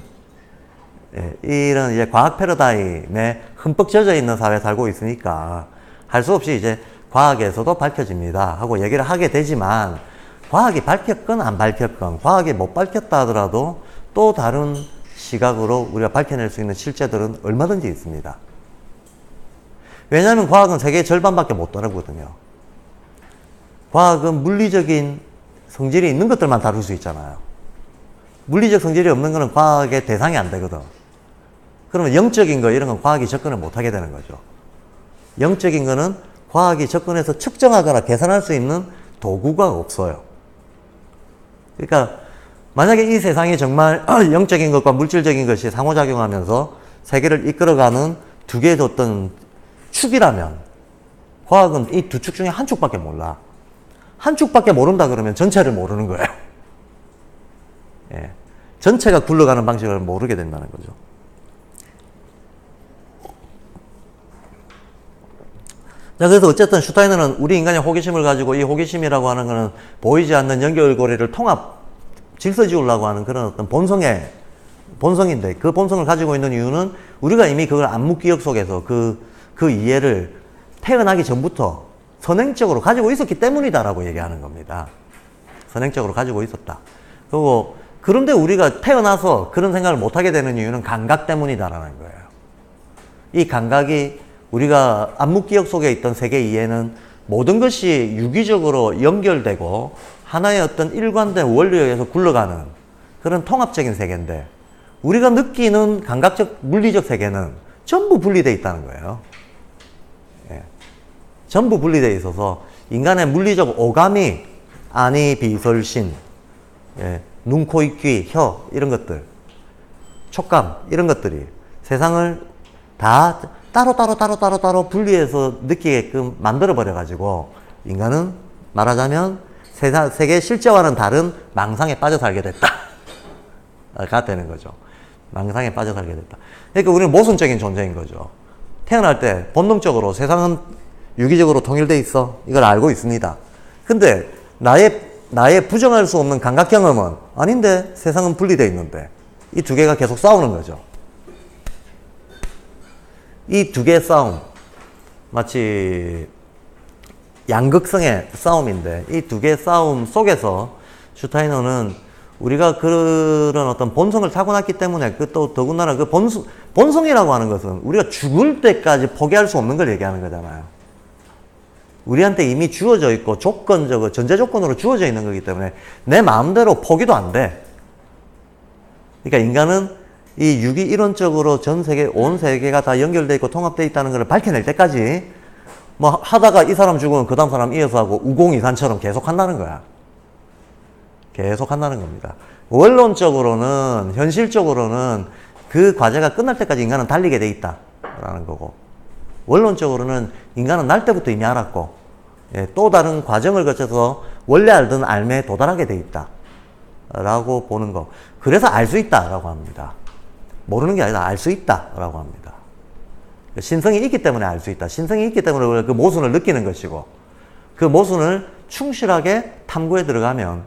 이런 이제 과학 패러다임에 흠뻑 젖어 있는 사회에 살고 있으니까 할 수 없이 이제 과학에서도 밝혀집니다 하고 얘기를 하게 되지만, 과학이 밝혔건 안 밝혔건, 과학이 못 밝혔다 하더라도 또 다른 시각으로 우리가 밝혀낼 수 있는 실제들은 얼마든지 있습니다. 왜냐하면 과학은 세계의 절반밖에 못 다루거든요. 과학은 물리적인 성질이 있는 것들만 다룰 수 있잖아요. 물리적 성질이 없는 거는 과학의 대상이 안 되거든. 그러면 영적인 거 이런 건 과학이 접근을 못 하게 되는 거죠. 영적인 거는 과학이 접근해서 측정하거나 계산할 수 있는 도구가 없어요. 그러니까 만약에 이 세상이 정말 영적인 것과 물질적인 것이 상호작용하면서 세계를 이끌어가는 두 개의 어떤 축이라면, 과학은 이 두 축 중에 한 축밖에 몰라. 한 축밖에 모른다 그러면 전체를 모르는 거예요. 예. 전체가 굴러가는 방식을 모르게 된다는 거죠. 자, 그래서 어쨌든 슈타이너는 우리 인간의 호기심을 가지고, 이 호기심이라고 하는 거는 보이지 않는 연결고리를 통합, 질서 지으려고 하는 그런 어떤 본성인데, 그 본성을 가지고 있는 이유는 우리가 이미 그걸 암묵기억 속에서 그 이해를 태어나기 전부터 선행적으로 가지고 있었기 때문이다라고 얘기하는 겁니다. 선행적으로 가지고 있었다. 그리고 그런데 우리가 태어나서 그런 생각을 못하게 되는 이유는 감각 때문이다라는 거예요. 이 감각이, 우리가 암묵기억 속에 있던 세계 이해는 모든 것이 유기적으로 연결되고 하나의 어떤 일관된 원리에 의해서 굴러가는 그런 통합적인 세계인데, 우리가 느끼는 감각적 물리적 세계는 전부 분리되어 있다는 거예요. 예. 전부 분리되어 있어서 인간의 물리적 오감이 아니, 비설신, 예. 눈, 코, 입, 귀, 혀 이런 것들, 촉감 이런 것들이 세상을 다 따로 분리해서 느끼게끔 만들어버려가지고 인간은 말하자면 세계의 실제와는 다른 망상에 빠져 살게 됐다가 되는 거죠. 망상에 빠져 살게 됐다. 그러니까 우리는 모순적인 존재인 거죠. 태어날 때 본능적으로 세상은 유기적으로 통일되어 있어. 이걸 알고 있습니다. 근데 나의 부정할 수 없는 감각 경험은 아닌데 세상은 분리되어 있는데, 이 두 개가 계속 싸우는 거죠. 이 두 개의 싸움, 마치 양극성의 싸움인데, 이 두 개의 싸움 속에서 슈타이너는 우리가 그런 어떤 본성을 타고났기 때문에, 또 더군다나 그 본성이라고 하는 것은 우리가 죽을 때까지 포기할 수 없는 걸 얘기하는 거잖아요. 우리한테 이미 주어져 있고 조건적으로, 전제 조건으로 주어져 있는 거기 때문에 내 마음대로 포기도 안 돼. 그러니까 인간은 이 유기 이론적으로 전 세계, 온 세계가 다 연결되어 있고 통합되어 있다는 걸 밝혀낼 때까지 뭐 하다가 이 사람 죽으면 그 다음 사람 이어서 하고 우공이산처럼 계속 한다는 거야. 계속 한다는 겁니다. 원론적으로는, 현실적으로는 그 과제가 끝날 때까지 인간은 달리게 돼 있다라는 거고, 원론적으로는 인간은 날 때부터 이미 알았고, 예, 또 다른 과정을 거쳐서 원래 알던 알매에 도달하게 돼 있다 라고 보는 거. 그래서 알 수 있다 라고 합니다. 모르는 게 아니라 알 수 있다 라고 합니다. 신성이 있기 때문에 알 수 있다. 신성이 있기 때문에 그 모순을 느끼는 것이고, 그 모순을 충실하게 탐구해 들어가면,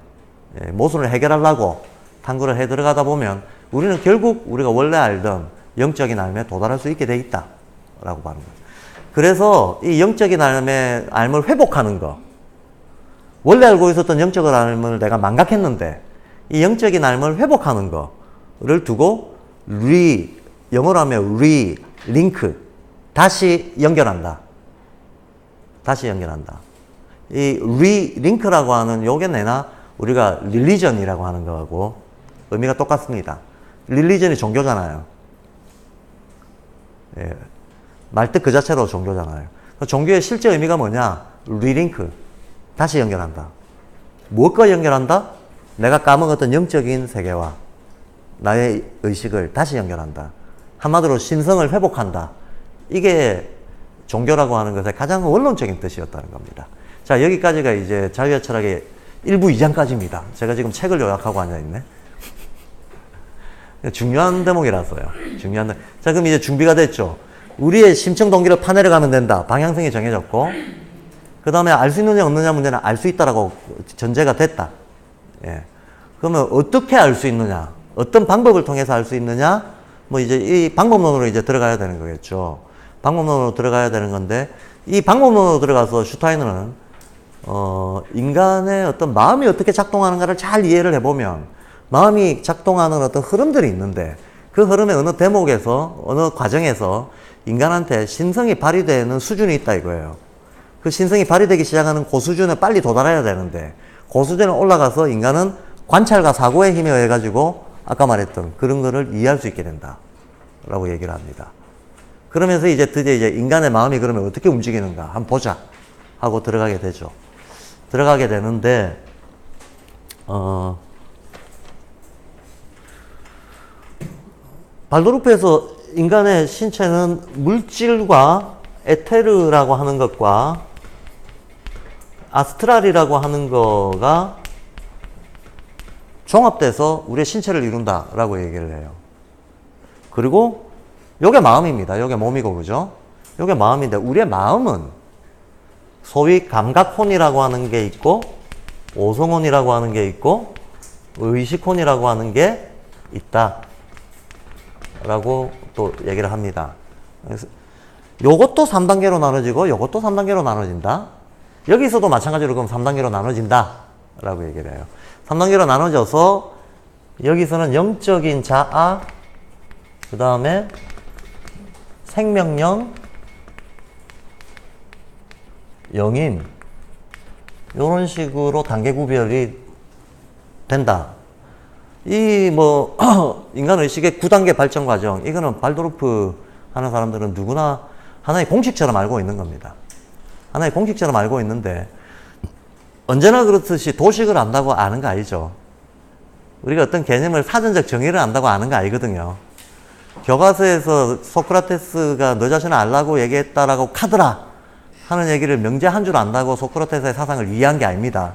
예, 모순을 해결하려고 탐구를 해 들어가다 보면 우리는 결국 우리가 원래 알던 영적인 알매에 도달할 수 있게 돼 있다 라고 하는 거예요. 그래서 이 영적인 알을 회복하는 거, 원래 알고 있었던 영적인 알을 내가 망각했는데 이 영적인 알을 회복하는 거를 두고 영어로 하면 링크, 다시 연결한다. 다시 연결한다. 이 링크라고 하는 요게 내나 우리가 릴리전이라고 하는 거하고 의미가 똑같습니다. 릴리전이 종교잖아요. 예. 말뜻 그 자체로 종교잖아요. 종교의 실제 의미가 뭐냐? 리링크. 다시 연결한다. 무엇과 연결한다? 내가 까먹었던 영적인 세계와 나의 의식을 다시 연결한다. 한마디로 신성을 회복한다. 이게 종교라고 하는 것의 가장 원론적인 뜻이었다는 겁니다. 자, 여기까지가 이제 자유와 철학의 1부 2장까지입니다. 제가 지금 책을 요약하고 앉아있네. 중요한 대목이라서요. 자, 그럼 이제 준비가 됐죠. 우리의 심층 동기를 파내려가면 된다. 방향성이 정해졌고, 그 다음에 알 수 있느냐 없느냐 문제는 알 수 있다라고 전제가 됐다. 예. 그러면 어떻게 알 수 있느냐? 어떤 방법을 통해서 알 수 있느냐? 뭐 이제 이 방법론으로 이제 들어가야 되는 거겠죠. 방법론으로 들어가야 되는 건데, 이 방법론으로 들어가서 슈타이너는 인간의 어떤 마음이 어떻게 작동하는가를 잘 이해를 해보면 마음이 작동하는 어떤 흐름들이 있는데 그 흐름의 어느 대목에서 어느 과정에서 인간한테 신성이 발휘되는 수준이 있다 이거예요. 그 신성이 발휘되기 시작하는 그 수준에 빨리 도달해야 되는데 그 수준에 올라가서 인간은 관찰과 사고의 힘에 의해 가지고 아까 말했던 그런 거를 이해할 수 있게 된다 라고 얘기를 합니다. 그러면서 이제 드디어 이제 인간의 마음이 그러면 어떻게 움직이는가 한번 보자 하고 들어가게 되죠. 들어가게 되는데 발도르프에서 인간의 신체는 물질과 에테르라고 하는 것과 아스트랄이라고 하는 거가 종합돼서 우리의 신체를 이룬다라고 얘기를 해요. 그리고 요게 마음입니다. 요게 몸이고 그죠? 요게 마음인데 우리의 마음은 소위 감각혼이라고 하는 게 있고 오성혼이라고 하는 게 있고 의식혼이라고 하는 게 있다 라고 또 얘기를 합니다. 그래서 요것도 3단계로 나눠지고 요것도 3단계로 나눠진다. 여기서도 마찬가지로 그럼 3단계로 나눠진다 라고 얘기를 해요. 3단계로 나눠져서 여기서는 영적인 자아, 그 다음에 생명령, 영인, 이런 식으로 단계 구별이 된다. 이 인간의식의 9단계 발전 과정, 이거는 발도르프 하는 사람들은 누구나 하나의 공식처럼 알고 있는 겁니다. 하나의 공식처럼 알고 있는데 언제나 그렇듯이 도식을 안다고 아는 거 아니죠. 우리가 어떤 개념을 사전적 정의를 안다고 아는 거 아니거든요. 교과서에서 소크라테스가 너 자신을 알라고 얘기했다라고 카드라 하는 얘기를 명제한 줄 안다고 소크라테스의 사상을 이해한 게 아닙니다.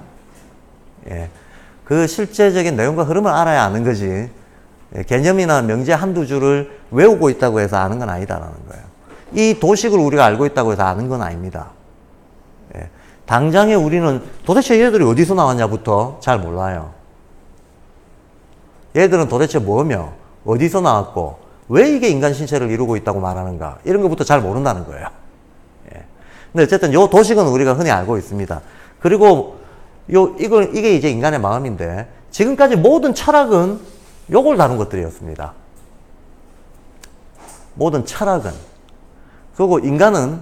예. 그 실제적인 내용과 흐름을 알아야 아는 거지. 예. 개념이나 명제 한두 줄을 외우고 있다고 해서 아는 건 아니다라는 거예요. 이 도식을 우리가 알고 있다고 해서 아는 건 아닙니다. 예. 당장에 우리는 도대체 얘들이 어디서 나왔냐부터 잘 몰라요. 얘들은 도대체 뭐며 어디서 나왔고 왜 이게 인간 신체를 이루고 있다고 말하는가 이런 것부터 잘 모른다는 거예요. 근데 어쨌든 요 도식은 우리가 흔히 알고 있습니다. 그리고 이게 이제 인간의 마음인데 지금까지 모든 철학은 요걸 다룬 것들이었습니다. 모든 철학은. 그리고 인간은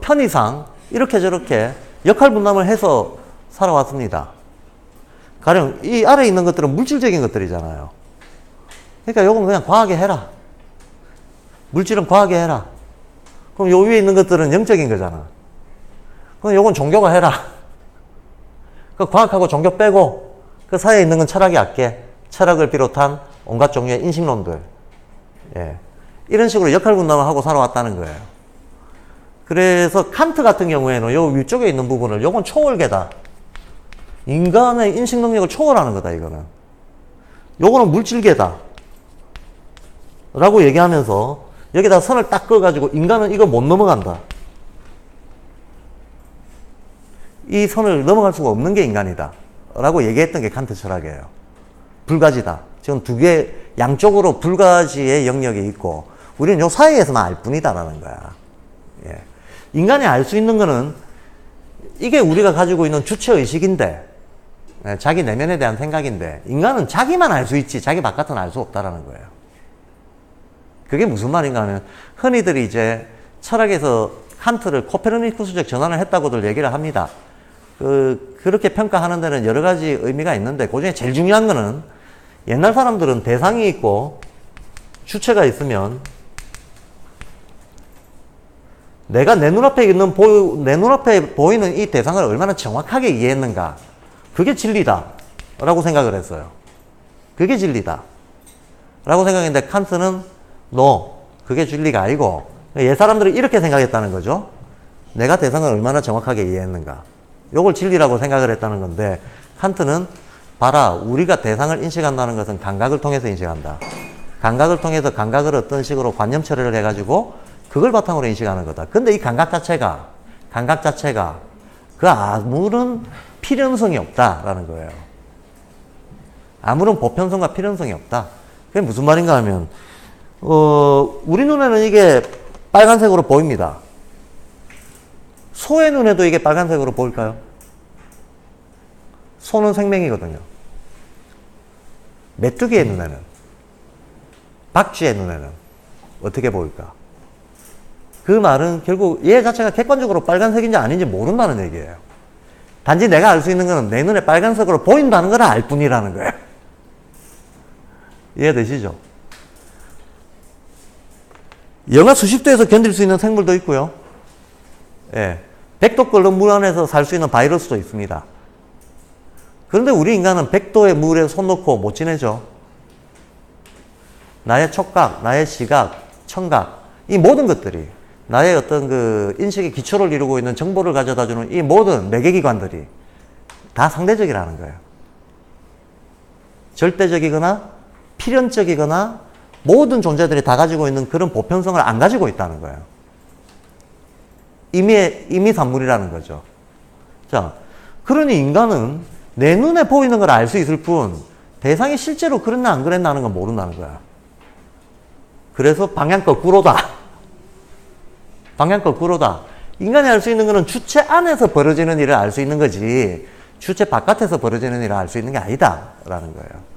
편의상 이렇게 저렇게 역할 분담을 해서 살아왔습니다. 가령 이 아래에 있는 것들은 물질적인 것들이잖아요. 그러니까 요건 그냥 과하게 해라. 물질은 과하게 해라. 그럼 요 위에 있는 것들은 영적인 거잖아. 그럼 요건 종교가 해라. 그 과학하고 종교 빼고 그 사이에 있는 건 철학이 할게. 철학을 비롯한 온갖 종류의 인식론들. 예. 이런 식으로 역할 분담을 하고 살아왔다는 거예요. 그래서 칸트 같은 경우에는 요 위쪽에 있는 부분을 요건 초월계다. 인간의 인식 능력을 초월하는 거다 이거는. 요거는 물질계다. 라고 얘기하면서 여기다 선을 딱 그어가지고 인간은 이거 못 넘어간다. 이 선을 넘어갈 수가 없는 게 인간이다. 라고 얘기했던 게 칸트 철학이에요. 불가지다. 지금 두 개, 양쪽으로 불가지의 영역이 있고, 우리는 요 사이에서만 알 뿐이다라는 거야. 예. 인간이 알 수 있는 거는 이게 우리가 가지고 있는 주체의식인데, 예, 자기 내면에 대한 생각인데, 인간은 자기만 알 수 있지, 자기 바깥은 알 수 없다라는 거예요. 그게 무슨 말인가 하면 흔히들 이제 철학에서 칸트를 코페르니쿠스적 전환을 했다고들 얘기를 합니다. 그렇게 평가하는 데는 여러 가지 의미가 있는데 그 중에 제일 중요한 거는 옛날 사람들은 대상이 있고 주체가 있으면 내가 내 눈앞에 보이는 이 대상을 얼마나 정확하게 이해했는가. 그게 진리다 라고 생각을 했어요. 그게 진리다 라고 생각했는데 칸트는 그게 진리가 아니고 옛 사람들이 이렇게 생각했다는 거죠. 내가 대상을 얼마나 정확하게 이해했는가. 요걸 진리라고 생각을 했다는 건데, 칸트는 봐라, 우리가 대상을 인식한다는 것은 감각을 통해서 인식한다. 감각을 통해서 감각을 어떤 식으로 관념 처리를 해가지고 그걸 바탕으로 인식하는 거다. 근데 이 감각 자체가 그 아무런 필연성이 없다라는 거예요. 아무런 보편성과 필연성이 없다. 그게 무슨 말인가 하면, 우리 눈에는 이게 빨간색으로 보입니다. 소의 눈에도 이게 빨간색으로 보일까요? 소는 생명이거든요. 메뚜기의 눈에는, 박쥐의 눈에는 어떻게 보일까? 그 말은 결국 얘 자체가 객관적으로 빨간색인지 아닌지 모른다는 얘기예요. 단지 내가 알 수 있는 것은 내 눈에 빨간색으로 보인다는 걸 알 뿐이라는 거예요. 이해되시죠? 영하 수십 도에서 견딜 수 있는 생물도 있고요. 예. 100도 끓는 물 안에서 살 수 있는 바이러스도 있습니다. 그런데 우리 인간은 100도의 물에 손 놓고 못 지내죠. 나의 촉각, 나의 시각, 청각, 이 모든 것들이 나의 어떤 그 인식의 기초를 이루고 있는 정보를 가져다 주는 이 모든 매개기관들이 다 상대적이라는 거예요. 절대적이거나 필연적이거나 모든 존재들이 다 가지고 있는 그런 보편성을 안 가지고 있다는 거예요. 임의산물이라는 거죠. 자, 그러니 인간은 내 눈에 보이는 걸 알 수 있을 뿐 대상이 실제로 그랬나 안 그랬나 하는 건 모른다는 거야. 그래서 방향 거꾸로다. 방향 거꾸로다. 인간이 알 수 있는 거는 주체 안에서 벌어지는 일을 알 수 있는 거지 주체 바깥에서 벌어지는 일을 알 수 있는 게 아니다 라는 거예요.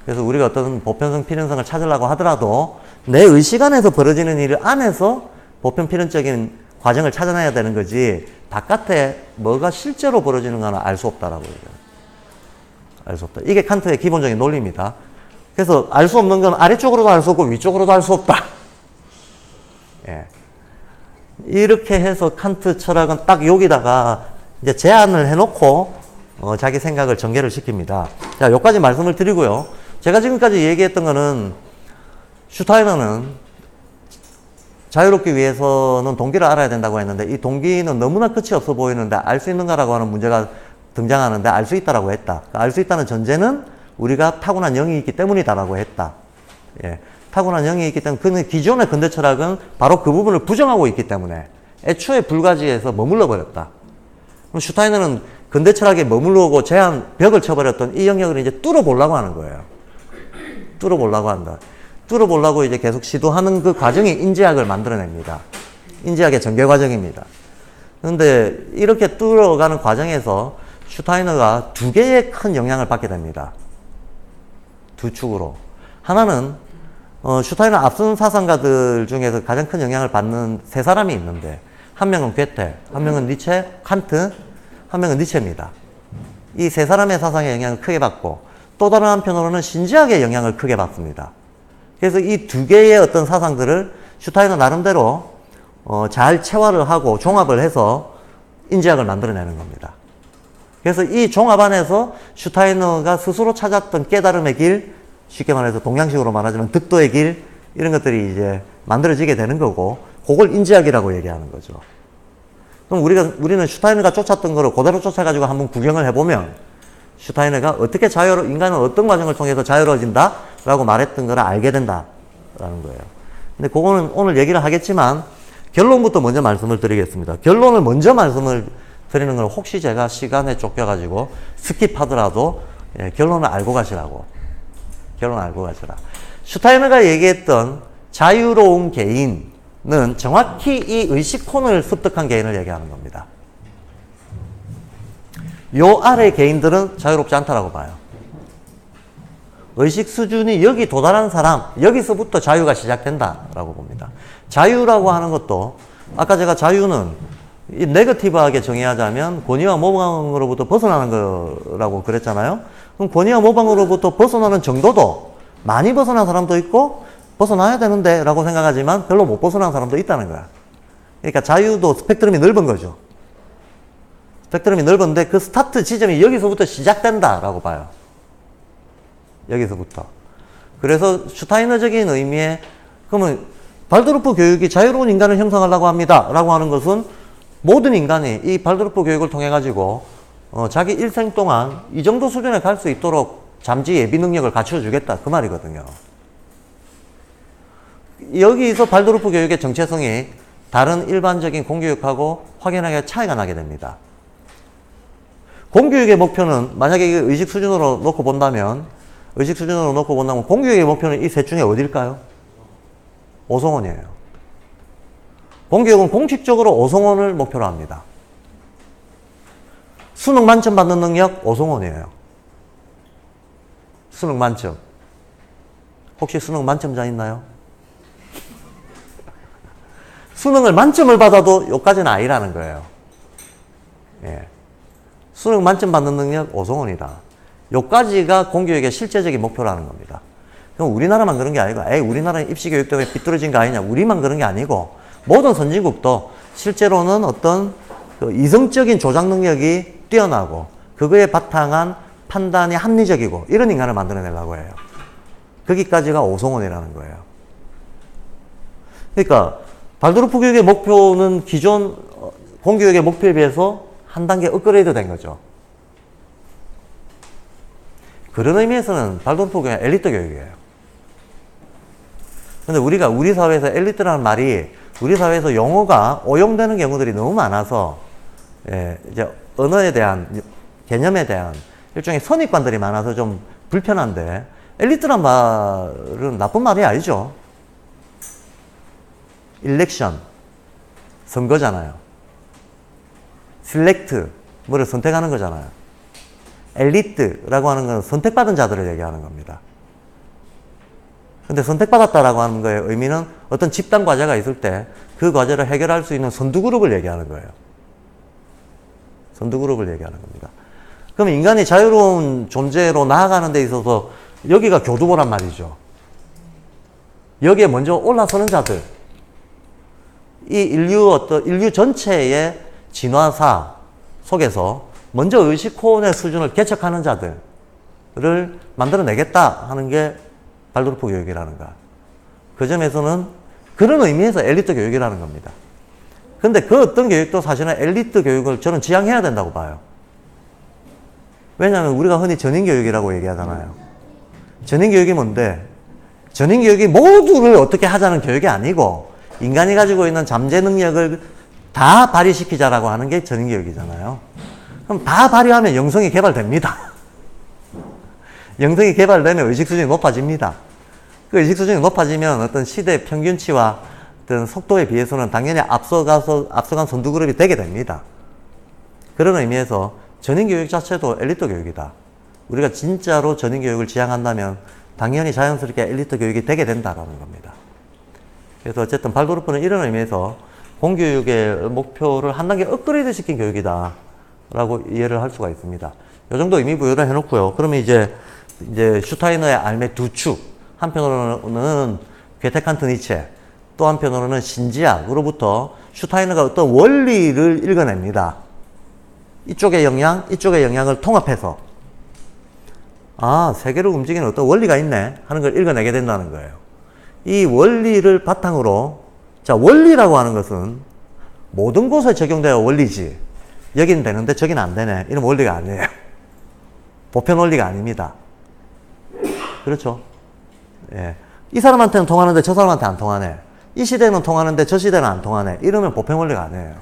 그래서 우리가 어떤 보편성, 필연성을 찾으려고 하더라도 내 의식 안에서 벌어지는 일 안에서 보편, 필연적인 과정을 찾아내야 되는 거지 바깥에 뭐가 실제로 벌어지는 거는 알 수 없다라고 얘기해요. 알 수 없다. 이게 칸트의 기본적인 논리입니다. 그래서 알 수 없는 건 아래쪽으로도 알 수 없고 위쪽으로도 알 수 없다. 예. 이렇게 해서 칸트 철학은 딱 여기다가 이제 제안을 해놓고 자기 생각을 전개를 시킵니다. 자, 여기까지 말씀을 드리고요. 제가 지금까지 얘기했던 거는 슈타이너는 자유롭기 위해서는 동기를 알아야 된다고 했는데 이 동기는 너무나 끝이 없어 보이는데 알 수 있는가라고 하는 문제가 등장하는데 알 수 있다라고 했다. 알 수 있다는 전제는 우리가 타고난 영이 있기 때문이다라고 했다. 예. 타고난 영이 있기 때문에 그 기존의 근대 철학은 바로 그 부분을 부정하고 있기 때문에 애초에 불가지에서 머물러 버렸다. 그럼 슈타이너는 근대 철학에 머물러고 벽을 쳐버렸던 이 영역을 이제 뚫어보려고 하는 거예요. 뚫어보려고 한다. 뚫어보려고 이제 계속 시도하는 그 과정이 인지학을 만들어냅니다. 인지학의 전개 과정입니다. 그런데 이렇게 뚫어가는 과정에서 슈타이너가 두 개의 큰 영향을 받게 됩니다. 두 축으로. 하나는 슈타이너 앞선 사상가들 중에서 가장 큰 영향을 받는 세 사람이 있는데 한 명은 괴테, 한 명은 니체, 칸트, 한 명은 니체입니다. 이 세 사람의 사상에 영향을 크게 받고 또 다른 한편으로는 신지학의 영향을 크게 받습니다. 그래서 이 두 개의 어떤 사상들을 슈타이너 나름대로 잘 체화를 하고 종합을 해서 인지학을 만들어내는 겁니다. 그래서 이 종합 안에서 슈타이너가 스스로 찾았던 깨달음의 길, 쉽게 말해서 동양식으로 말하자면 득도의 길, 이런 것들이 이제 만들어지게 되는 거고, 그걸 인지학이라고 얘기하는 거죠. 그럼 우리는 슈타이너가 쫓았던 거를 그대로 쫓아가지고 한번 구경을 해보면, 슈타이너가 어떻게 인간은 어떤 과정을 통해서 자유로워진다? 라고 말했던 걸 알게 된다. 라는 거예요. 근데 그거는 오늘 얘기를 하겠지만, 결론부터 먼저 말씀을 드리겠습니다. 결론을 먼저 말씀을 드리는 건 혹시 제가 시간에 쫓겨가지고 스킵하더라도 결론을 알고 가시라고. 결론을 알고 가시라. 슈타이너가 얘기했던 자유로운 개인은 정확히 이 의식혼을 습득한 개인을 얘기하는 겁니다. 요 아래 개인들은 자유롭지 않다라고 봐요. 의식 수준이 여기 도달한 사람, 여기서부터 자유가 시작된다라고 봅니다. 자유라고 하는 것도 아까 제가 자유는 이 네거티브하게 정의하자면 권위와 모방으로부터 벗어나는 거라고 그랬잖아요. 그럼 권위와 모방으로부터 벗어나는 정도도 많이 벗어난 사람도 있고 벗어나야 되는데 라고 생각하지만 별로 못 벗어난 사람도 있다는 거야. 그러니까 자유도 스펙트럼이 넓은 거죠. 스펙트럼이 넓은데 그 스타트 지점이 여기서부터 시작된다라고 봐요. 여기서부터. 그래서 슈타이너적인 의미의 그러면 발도르프 교육이 자유로운 인간을 형성하려고 합니다. 라고 하는 것은 모든 인간이 이 발도르프 교육을 통해 가지고 자기 일생 동안 이 정도 수준에 갈 수 있도록 잠재 예비 능력을 갖춰주겠다. 그 말이거든요. 여기서 발도르프 교육의 정체성이 다른 일반적인 공교육하고 확연하게 차이가 나게 됩니다. 공교육의 목표는 만약에 의식 수준으로 놓고 본다면 공교육의 목표는 이 셋 중에 어딜까요? 오송원이에요. 공교육은 공식적으로 오송원을 목표로 합니다. 수능 만점 받는 능력 오송원이에요. 수능 만점. 혹시 수능 만점자 있나요? 수능을 만점을 받아도 여기까지는 아니라는 거예요. 예. 수능 만점 받는 능력 오송원이다. 여기까지가 공교육의 실제적인 목표라는 겁니다. 그럼 우리나라만 그런 게 아니고, 우리나라는 입시교육 때문에 삐뚤어진 거 아니냐. 우리만 그런 게 아니고, 모든 선진국도 실제로는 어떤 그 이성적인 조작 능력이 뛰어나고, 그거에 바탕한 판단이 합리적이고, 이런 인간을 만들어내려고 해요. 거기까지가 오송원이라는 거예요. 그러니까, 발도르프 교육의 목표는 기존 공교육의 목표에 비해서 한 단계 업그레이드 된 거죠. 그런 의미에서는 발도르프 교육은 엘리트 교육이에요. 근데 우리 사회에서 엘리트라는 말이 우리 사회에서 용어가 오용되는 경우들이 너무 많아서, 이제 언어에 대한, 개념에 대한 일종의 선입관들이 많아서 좀 불편한데, 엘리트란 말은 나쁜 말이 아니죠. 일렉션, 선거잖아요. select, 뭐를 선택하는 거잖아요. 엘리트라고 하는 건 선택받은 자들을 얘기하는 겁니다. 근데 선택받았다라고 하는 거의 의미는 어떤 집단 과제가 있을 때 그 과제를 해결할 수 있는 선두그룹을 얘기하는 거예요. 선두그룹을 얘기하는 겁니다. 그럼 인간이 자유로운 존재로 나아가는 데 있어서 여기가 교두보란 말이죠. 여기에 먼저 올라서는 자들. 이 인류 전체의 진화사 속에서 먼저 의식혼의 수준을 개척하는 자들을 만들어내겠다 하는 게 발도르프 교육이라는가. 그 점에서는 그런 의미에서 엘리트 교육이라는 겁니다. 근데 그 어떤 교육도 사실은 엘리트 교육을 저는 지향해야 된다고 봐요. 왜냐하면 우리가 흔히 전인교육이라고 얘기하잖아요. 전인교육이 뭔데? 전인교육이 모두를 어떻게 하자는 교육이 아니고 인간이 가지고 있는 잠재 능력을 다 발휘시키자라고 하는 게 전인교육이잖아요. 그럼 다 발휘하면 영성이 개발됩니다. 영성이 개발되면 의식 수준이 높아집니다. 그 의식 수준이 높아지면 어떤 시대 평균치와 어떤 속도에 비해서는 당연히 앞서간 선두그룹이 되게 됩니다. 그런 의미에서 전인교육 자체도 엘리트 교육이다. 우리가 진짜로 전인교육을 지향한다면 당연히 자연스럽게 엘리트 교육이 되게 된다라는 겁니다. 그래서 어쨌든 발도르프는 이런 의미에서 공교육의 목표를 한 단계 업그레이드 시킨 교육이다 라고 이해를 할 수가 있습니다. 이 정도 의미 부여를 해놓고요. 그러면 이제 슈타이너의 알매 두 축, 한편으로는 괴테칸트 니체, 또 한편으로는 신지학으로부터 슈타이너가 어떤 원리를 읽어냅니다. 이쪽의 영향을 통합해서 세계를 움직이는 어떤 원리가 있네 하는 걸 읽어내게 된다는 거예요. 이 원리를 바탕으로, 자, 원리라고 하는 것은 모든 곳에 적용되어 원리지. 여긴 되는데 저긴 안 되네. 이런 원리가 아니에요. 보편 원리가 아닙니다. 그렇죠? 예. 이 사람한테는 통하는데 저 사람한테 안 통하네. 이 시대는 통하는데 저 시대는 안 통하네. 이러면 보편 원리가 아니에요.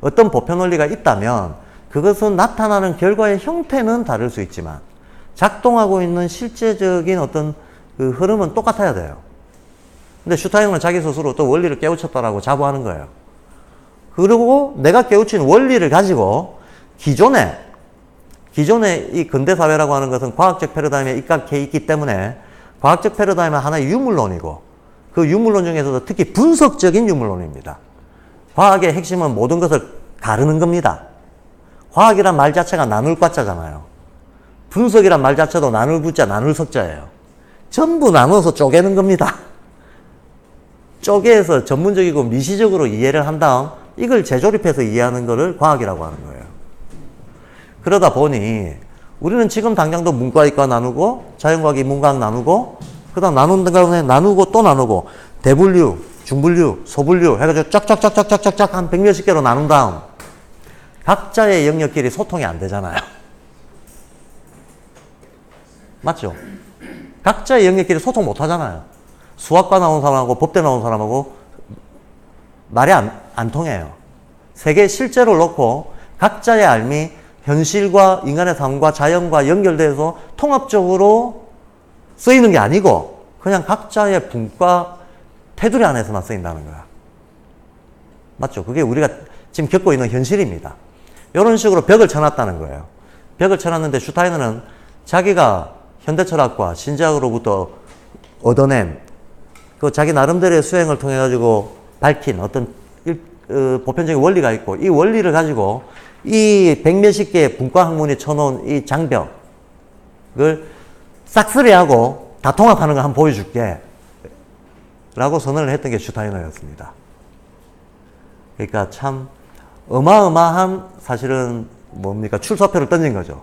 어떤 보편 원리가 있다면 그것은 나타나는 결과의 형태는 다를 수 있지만 작동하고 있는 실제적인 어떤 그 흐름은 똑같아야 돼요. 근데 슈타이너는 자기 스스로 또 원리를 깨우쳤다라고 자부하는 거예요. 그리고 내가 깨우친 원리를 가지고 기존에 이 근대사회라고 하는 것은 과학적 패러다임에 입각해 있기 때문에 과학적 패러다임은 하나의 유물론이고 그 유물론 중에서도 특히 분석적인 유물론입니다. 과학의 핵심은 모든 것을 가르는 겁니다. 과학이란 말 자체가 나눌 과자잖아요. 분석이란 말 자체도 나눌 부자, 나눌 석자예요. 전부 나눠서 쪼개는 겁니다. 쪼개서 전문적이고 미시적으로 이해를 한 다음 이걸 재조립해서 이해하는 것을 과학이라고 하는 거예요. 그러다 보니 우리는 지금 당장도 문과, 이과 나누고 자연과학이 문과학 나누고 그 다음 나누는 가운데 나누고 또 나누고 대분류, 중분류, 소분류 해가지고 쫙쫙쫙쫙쫙쫙 한 100몇십 개로 나눈 다음 각자의 영역끼리 소통이 안 되잖아요. 맞죠? 각자의 영역끼리 소통 못 하잖아요. 수학과 나온 사람하고 법대 나온 사람하고 말이 안 통해요. 세계 실제로 놓고 각자의 삶이 현실과 인간의 삶과 자연과 연결돼서 통합적으로 쓰이는 게 아니고 그냥 각자의 분과 테두리 안에서만 쓰인다는 거야. 맞죠? 그게 우리가 지금 겪고 있는 현실입니다. 이런 식으로 벽을 쳐놨다는 거예요. 벽을 쳐놨는데 슈타이너는 자기가 현대철학과 신자학으로부터 얻어낸 그 자기 나름대로의 수행을 통해 가지고 밝힌 어떤 보편적인 원리가 있고 이 원리를 가지고 이 100몇십 개의 분과 학문이 쳐놓은 이 장벽을 싹쓸이하고 다 통합하는 걸 한번 보여줄게 라고 선언을 했던 게 슈타이너였습니다. 그러니까 참 어마어마한 사실은 뭡니까 출사표를 던진 거죠.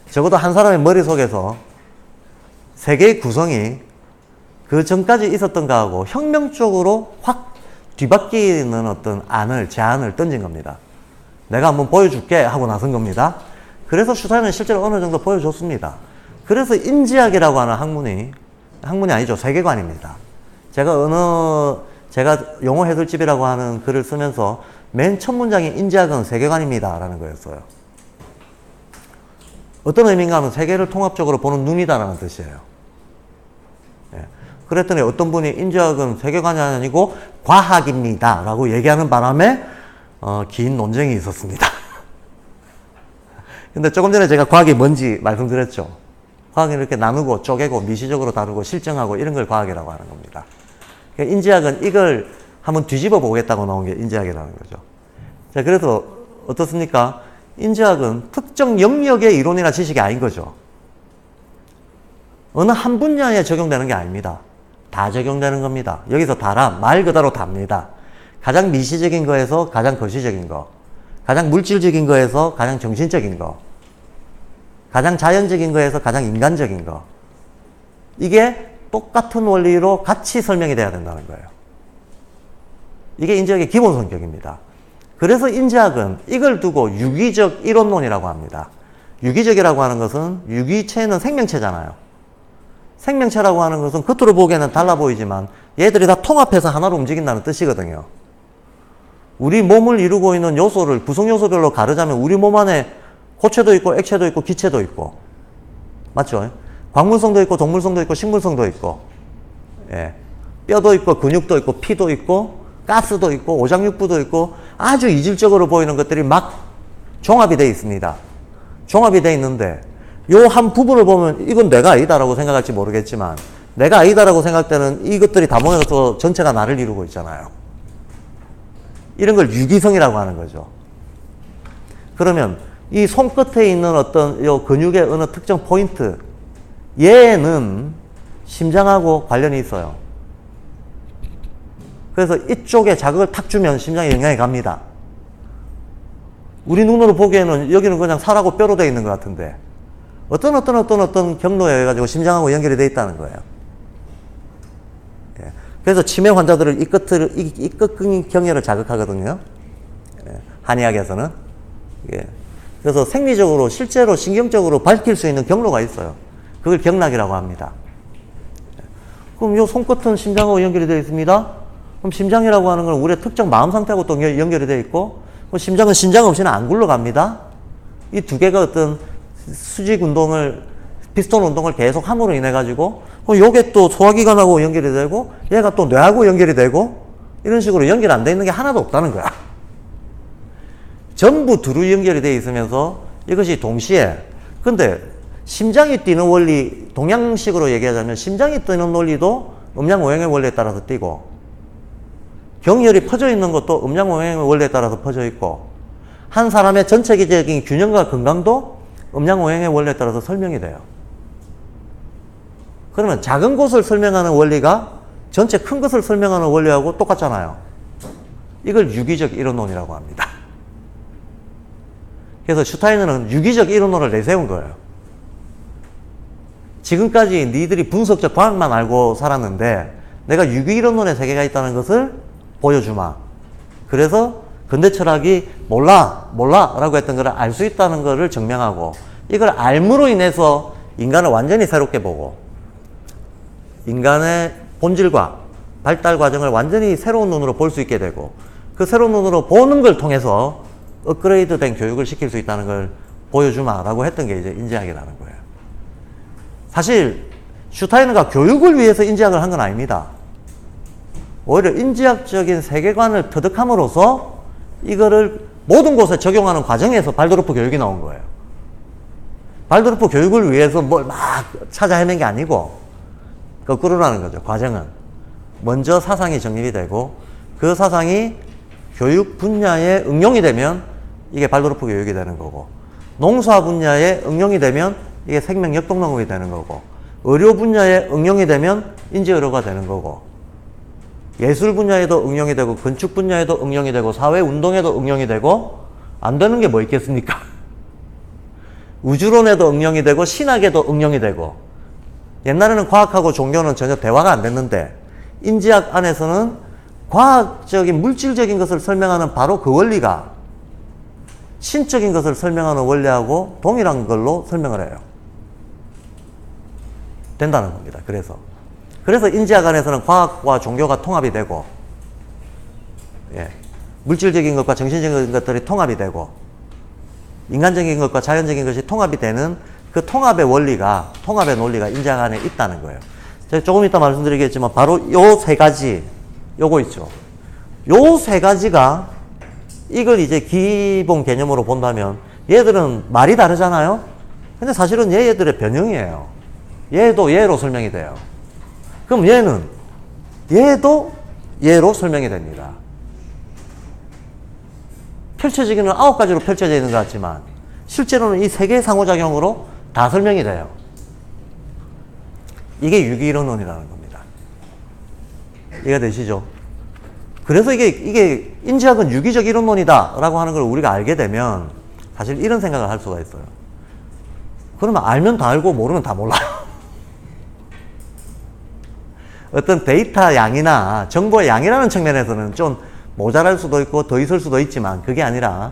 적어도 한 사람의 머릿속에서 세계의 구성이 그 전까지 있었던 거하고 혁명적으로 확 뒤바뀌는 어떤 제안을 던진 겁니다. 내가 한번 보여줄게 하고 나선 겁니다. 그래서 슈타이너는 실제로 어느 정도 보여줬습니다. 그래서 인지학이라고 하는 학문이 아니죠. 세계관입니다. 제가 용어 해설집이라고 하는 글을 쓰면서 맨 첫 문장이 인지학은 세계관입니다 라는 거였어요. 어떤 의미인가 하면 세계를 통합적으로 보는 눈이다라는 뜻이에요. 예. 그랬더니 어떤 분이 인지학은 세계관이 아니고 과학입니다 라고 얘기하는 바람에 긴 논쟁이 있었습니다. 근데 조금 전에 제가 과학이 뭔지 말씀드렸죠. 과학은 이렇게 나누고 쪼개고 미시적으로 다루고 실증하고 이런 걸 과학이라고 하는 겁니다. 그러니까 인지학은 이걸 한번 뒤집어 보겠다고 나온 게 인지학이라는 거죠. 자, 그래서 어떻습니까? 인지학은 특정 영역의 이론이나 지식이 아닌 거죠. 어느 한 분야에 적용되는 게 아닙니다. 다 적용되는 겁니다. 여기서 다라, 말 그대로 답니다. 가장 미시적인 거에서 가장 거시적인 거, 가장 물질적인 거에서 가장 정신적인 거, 가장 자연적인 거에서 가장 인간적인 거. 이게 똑같은 원리로 같이 설명이 돼야 된다는 거예요. 이게 인지학의 기본 성격입니다. 그래서 인지학은 이걸 두고 유기적 이론론이라고 합니다. 유기적이라고 하는 것은 유기체는 생명체잖아요. 생명체라고 하는 것은 겉으로 보기에는 달라 보이지만 얘들이 다 통합해서 하나로 움직인다는 뜻이거든요. 우리 몸을 이루고 있는 요소를 구성 요소별로 가르자면 우리 몸 안에 고체도 있고 액체도 있고 기체도 있고 맞죠? 광물성도 있고 동물성도 있고 식물성도 있고 예. 뼈도 있고 근육도 있고 피도 있고 가스도 있고 오장육부도 있고 아주 이질적으로 보이는 것들이 막 종합이 되어 있습니다. 종합이 되어 있는데 요 한 부분을 보면 이건 내가 아니다라고 생각할지 모르겠지만 내가 아니다라고 생각되는 이것들이 다 모여서 전체가 나를 이루고 있잖아요. 이런 걸 유기성이라고 하는 거죠. 그러면 이 손끝에 있는 어떤 요 근육의 어느 특정 포인트 얘는 심장하고 관련이 있어요. 그래서 이쪽에 자극을 탁 주면 심장에 영향이 갑니다. 우리 눈으로 보기에는 여기는 그냥 살하고 뼈로 되어 있는 것 같은데 어떤 경로에 의해 가지고 심장하고 연결이 되어 있다는 거예요. 예. 그래서 치매 환자들을 이 끝경혈을 자극하거든요. 예. 한의학에서는. 예. 그래서 생리적으로 실제로 신경적으로 밝힐 수 있는 경로가 있어요. 그걸 경락이라고 합니다. 예. 그럼 요 손끝은 심장하고 연결이 되어 있습니다. 그럼 심장이라고 하는 건 우리의 특정 마음 상태하고 또 연결이 되어 있고 심장은 심장 없이는 안 굴러갑니다. 이 두 개가 어떤 수직 운동을 피스톤 운동을 계속 함으로 인해 가지고 요게 또 소화기관하고 연결이 되고 얘가 또 뇌하고 연결이 되고 이런 식으로 연결 안 돼 있는 게 하나도 없다는 거야. 전부 두루 연결이 되어 있으면서 이것이 동시에 근데 심장이 뛰는 원리 동양식으로 얘기하자면 심장이 뛰는 원리도 음양오행의 원리에 따라서 뛰고 경혈이 퍼져 있는 것도 음양오행의 원리에 따라서 퍼져 있고 한 사람의 전체적인 균형과 건강도 음양오행의 원리에 따라서 설명이 돼요. 그러면 작은 곳을 설명하는 원리가 전체 큰 것을 설명하는 원리하고 똑같잖아요. 이걸 유기적 이론론이라고 합니다. 그래서 슈타이너는 유기적 이론론을 내세운 거예요. 지금까지 니들이 분석적 과학만 알고 살았는데 내가 유기이론론의 세계가 있다는 것을 보여주마. 그래서 근대 철학이 몰라 라고 했던 걸 알 수 있다는 것을 증명하고, 이걸 알므로 인해서 인간을 완전히 새롭게 보고 인간의 본질과 발달 과정을 완전히 새로운 눈으로 볼 수 있게 되고, 그 새로운 눈으로 보는 걸 통해서 업그레이드 된 교육을 시킬 수 있다는 걸 보여주마 라고 했던 게 이제 인지학이라는 거예요. 사실 슈타이너가 교육을 위해서 인지학을 한 건 아닙니다. 오히려 인지학적인 세계관을 터득함으로써 이거를 모든 곳에 적용하는 과정에서 발도르프 교육이 나온 거예요. 발도르프 교육을 위해서 뭘 막 찾아 헤맨 게 아니고 거꾸로라는 거죠. 과정은 먼저 사상이 정립이 되고, 그 사상이 교육 분야에 응용이 되면 이게 발도르프 교육이 되는 거고, 농사 분야에 응용이 되면 이게 생명 역동농업이 되는 거고, 의료 분야에 응용이 되면 인지의료가 되는 거고, 예술 분야에도 응용이 되고, 건축 분야에도 응용이 되고, 사회 운동에도 응용이 되고, 안 되는 게 뭐 있겠습니까? 우주론에도 응용이 되고, 신학에도 응용이 되고. 옛날에는 과학하고 종교는 전혀 대화가 안 됐는데, 인지학 안에서는 과학적인 물질적인 것을 설명하는 바로 그 원리가 신적인 것을 설명하는 원리하고 동일한 걸로 설명을 해요. 된다는 겁니다. 그래서 인지학 안에서는 과학과 종교가 통합이 되고, 예, 물질적인 것과 정신적인 것들이 통합이 되고, 인간적인 것과 자연적인 것이 통합이 되는 그 통합의 논리가 인지학 안에 있다는 거예요. 제가 조금 이따 말씀드리겠지만 바로 요 세 가지, 요거 있죠. 요 세 가지가 이걸 이제 기본 개념으로 본다면 얘들은 말이 다르잖아요. 근데 사실은 얘들의 변형이에요. 얘도 얘로 설명이 돼요. 그럼 얘도 얘로 설명이 됩니다. 펼쳐지기는 9가지로 펼쳐져 있는 것 같지만 실제로는 이 세 개의 상호작용으로 다 설명이 돼요. 이게 유기이론론이라는 겁니다. 이해가 되시죠? 그래서 이게 인지학은 유기적 이론론이다 라고 하는 걸 우리가 알게 되면 사실 이런 생각을 할 수가 있어요. 그러면 알면 다 알고 모르면 다 몰라요. 어떤 데이터 양이나 정보의 양이라는 측면에서는 좀 모자랄 수도 있고 더 있을 수도 있지만, 그게 아니라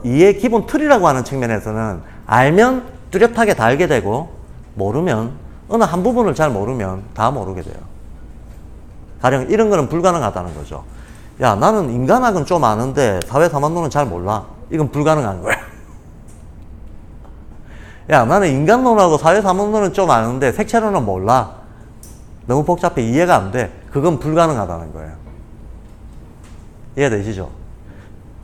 이해 기본 틀이라고 하는 측면에서는 알면 뚜렷하게 다 알게 되고, 모르면 어느 한 부분을 잘 모르면 다 모르게 돼요. 가령 이런 거는 불가능하다는 거죠. 야, 나는 인간학은 좀 아는데 사회사만론은 잘 몰라. 이건 불가능한 거야. 야, 나는 인간론하고 사회사만론은 좀 아는데 색채론은 몰라. 너무 복잡해. 이해가 안 돼. 그건 불가능하다는 거예요. 이해되시죠?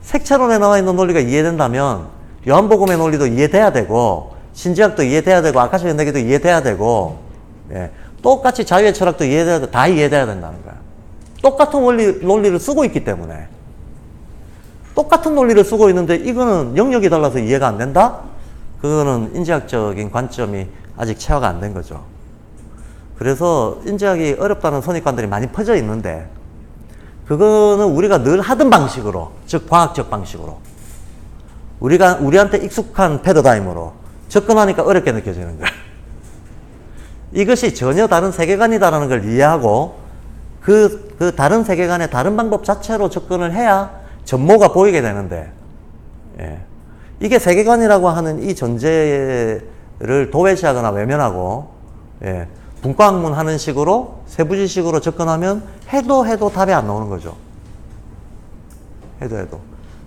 색채론에 나와 있는 논리가 이해된다면 요한복음의 논리도 이해돼야 되고, 신지학도 이해돼야 되고, 아카시 연대기도 이해돼야 되고, 예, 똑같이 자유의 철학도 이해돼야 돼. 다 이해돼야 된다는 거야. 똑같은 논리를 쓰고 있기 때문에. 똑같은 논리를 쓰고 있는데 이거는 영역이 달라서 이해가 안 된다? 그거는 인지학적인 관점이 아직 체화가 안 된 거죠. 그래서 인지학이 어렵다는 선입관들이 많이 퍼져 있는데, 그거는 우리가 늘 하던 방식으로, 즉 과학적 방식으로, 우리한테 익숙한 패러다임으로 접근하니까 어렵게 느껴지는 거예요. 이것이 전혀 다른 세계관이다라는 걸 이해하고 그 다른 세계관의 다른 방법 자체로 접근을 해야 전모가 보이게 되는데, 예, 이게 세계관이라고 하는 이 전제를 도외시하거나 외면하고, 예, 분과학문 하는 식으로 세부지식으로 접근하면 해도 답이 안 나오는 거죠. 해도.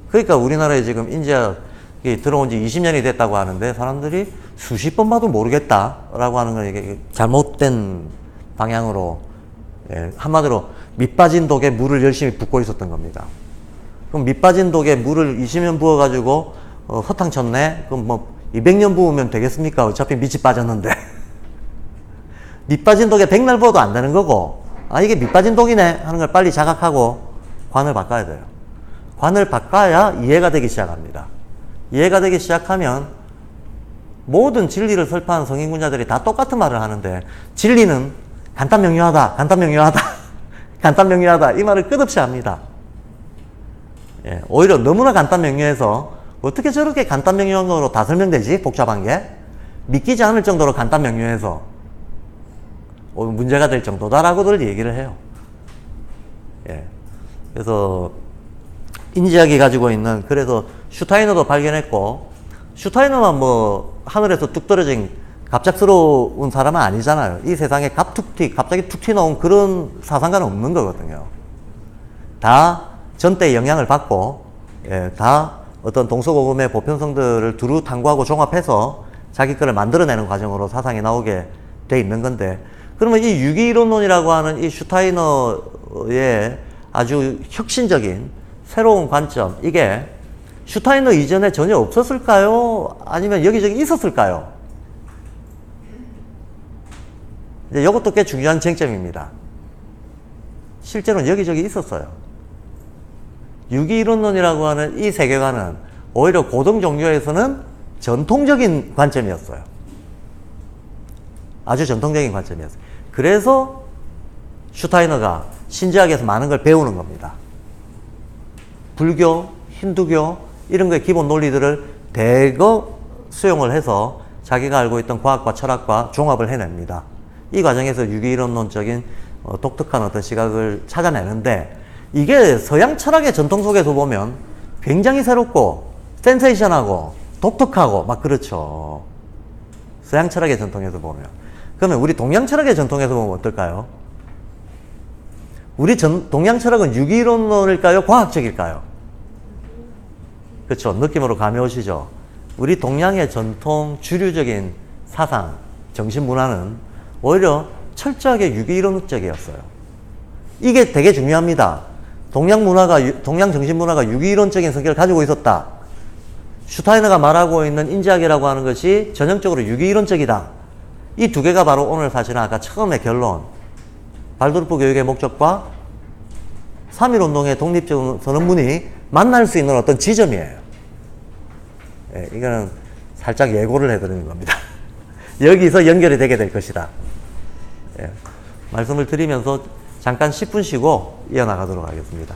그러니까 우리나라에 지금 인지학이 들어온 지 20년이 됐다고 하는데 사람들이 수십 번 봐도 모르겠다라고 하는 건 이게 잘못된 방향으로, 예, 한마디로 밑빠진 독에 물을 열심히 붓고 있었던 겁니다. 그럼 밑빠진 독에 물을 20년 부어가지고 허탕 쳤네? 그럼 뭐 200년 부으면 되겠습니까? 어차피 밑이 빠졌는데. 밑빠진 독에 백날 부어도 안 되는 거고, 아, 이게 밑빠진 독이네 하는 걸 빨리 자각하고 관을 바꿔야 돼요. 관을 바꿔야 이해가 되기 시작합니다. 이해가 되기 시작하면 모든 진리를 설파하는 성인군자들이 다 똑같은 말을 하는데, 진리는 간단명료하다, 간단명료하다, 간단명료하다, 이 말을 끝없이 합니다. 예, 오히려 너무나 간단명료해서 어떻게 저렇게 간단명료한 거로 다 설명되지? 복잡한 게? 믿기지 않을 정도로 간단명료해서 문제가 될 정도다라고들 얘기를 해요. 예. 그래서 인지학이 가지고 있는, 그래서 슈타이너도 발견했고, 슈타이너만 뭐 하늘에서 뚝 떨어진 갑작스러운 사람은 아니잖아요. 이 세상에 갑자기 툭 튀어나온 그런 사상가는 없는 거거든요. 다 전대의 영향을 받고, 예, 다 어떤 동서고금의 보편성들을 두루 탐구하고 종합해서 자기 거를 만들어내는 과정으로 사상이 나오게 돼 있는 건데, 그러면 이 유기이론론이라고 하는 이 슈타이너의 아주 혁신적인 새로운 관점, 이게 슈타이너 이전에 전혀 없었을까요? 아니면 여기저기 있었을까요? 이제 이것도 꽤 중요한 쟁점입니다. 실제로는 여기저기 있었어요. 유기이론론이라고 하는 이 세계관은 오히려 고등 종교에서는 전통적인 관점이었어요. 아주 전통적인 관점이었어요. 그래서 슈타이너가 신지학에서 많은 걸 배우는 겁니다. 불교, 힌두교 이런 거의 기본 논리들을 대거 수용을 해서 자기가 알고 있던 과학과 철학과 종합을 해냅니다. 이 과정에서 유기이론론적인 독특한 어떤 시각을 찾아내는데, 이게 서양 철학의 전통 속에서 보면 굉장히 새롭고 센세이션하고 독특하고 막 그렇죠. 서양 철학의 전통에서 보면. 그러면 우리 동양 철학의 전통에서 보면 어떨까요? 우리 동양 철학은 유기이론론일까요? 과학적일까요? 그렇죠. 느낌으로 감이 오시죠? 우리 동양의 전통 주류적인 사상, 정신문화는 오히려 철저하게 유기이론적이었어요. 이게 되게 중요합니다. 동양 정신문화가 유기이론적인 성격을 가지고 있었다. 슈타이너가 말하고 있는 인지학이라고 하는 것이 전형적으로 유기이론적이다. 이 두 개가 바로 오늘 사실은 아까 처음에 결론, 발도르프 교육의 목적과 3.1운동의 독립적 선언문이 만날 수 있는 어떤 지점이에요. 예, 이거는 살짝 예고를 해드리는 겁니다. 여기서 연결이 되게 될 것이다. 예, 말씀을 드리면서 잠깐 10분 쉬고 이어나가도록 하겠습니다.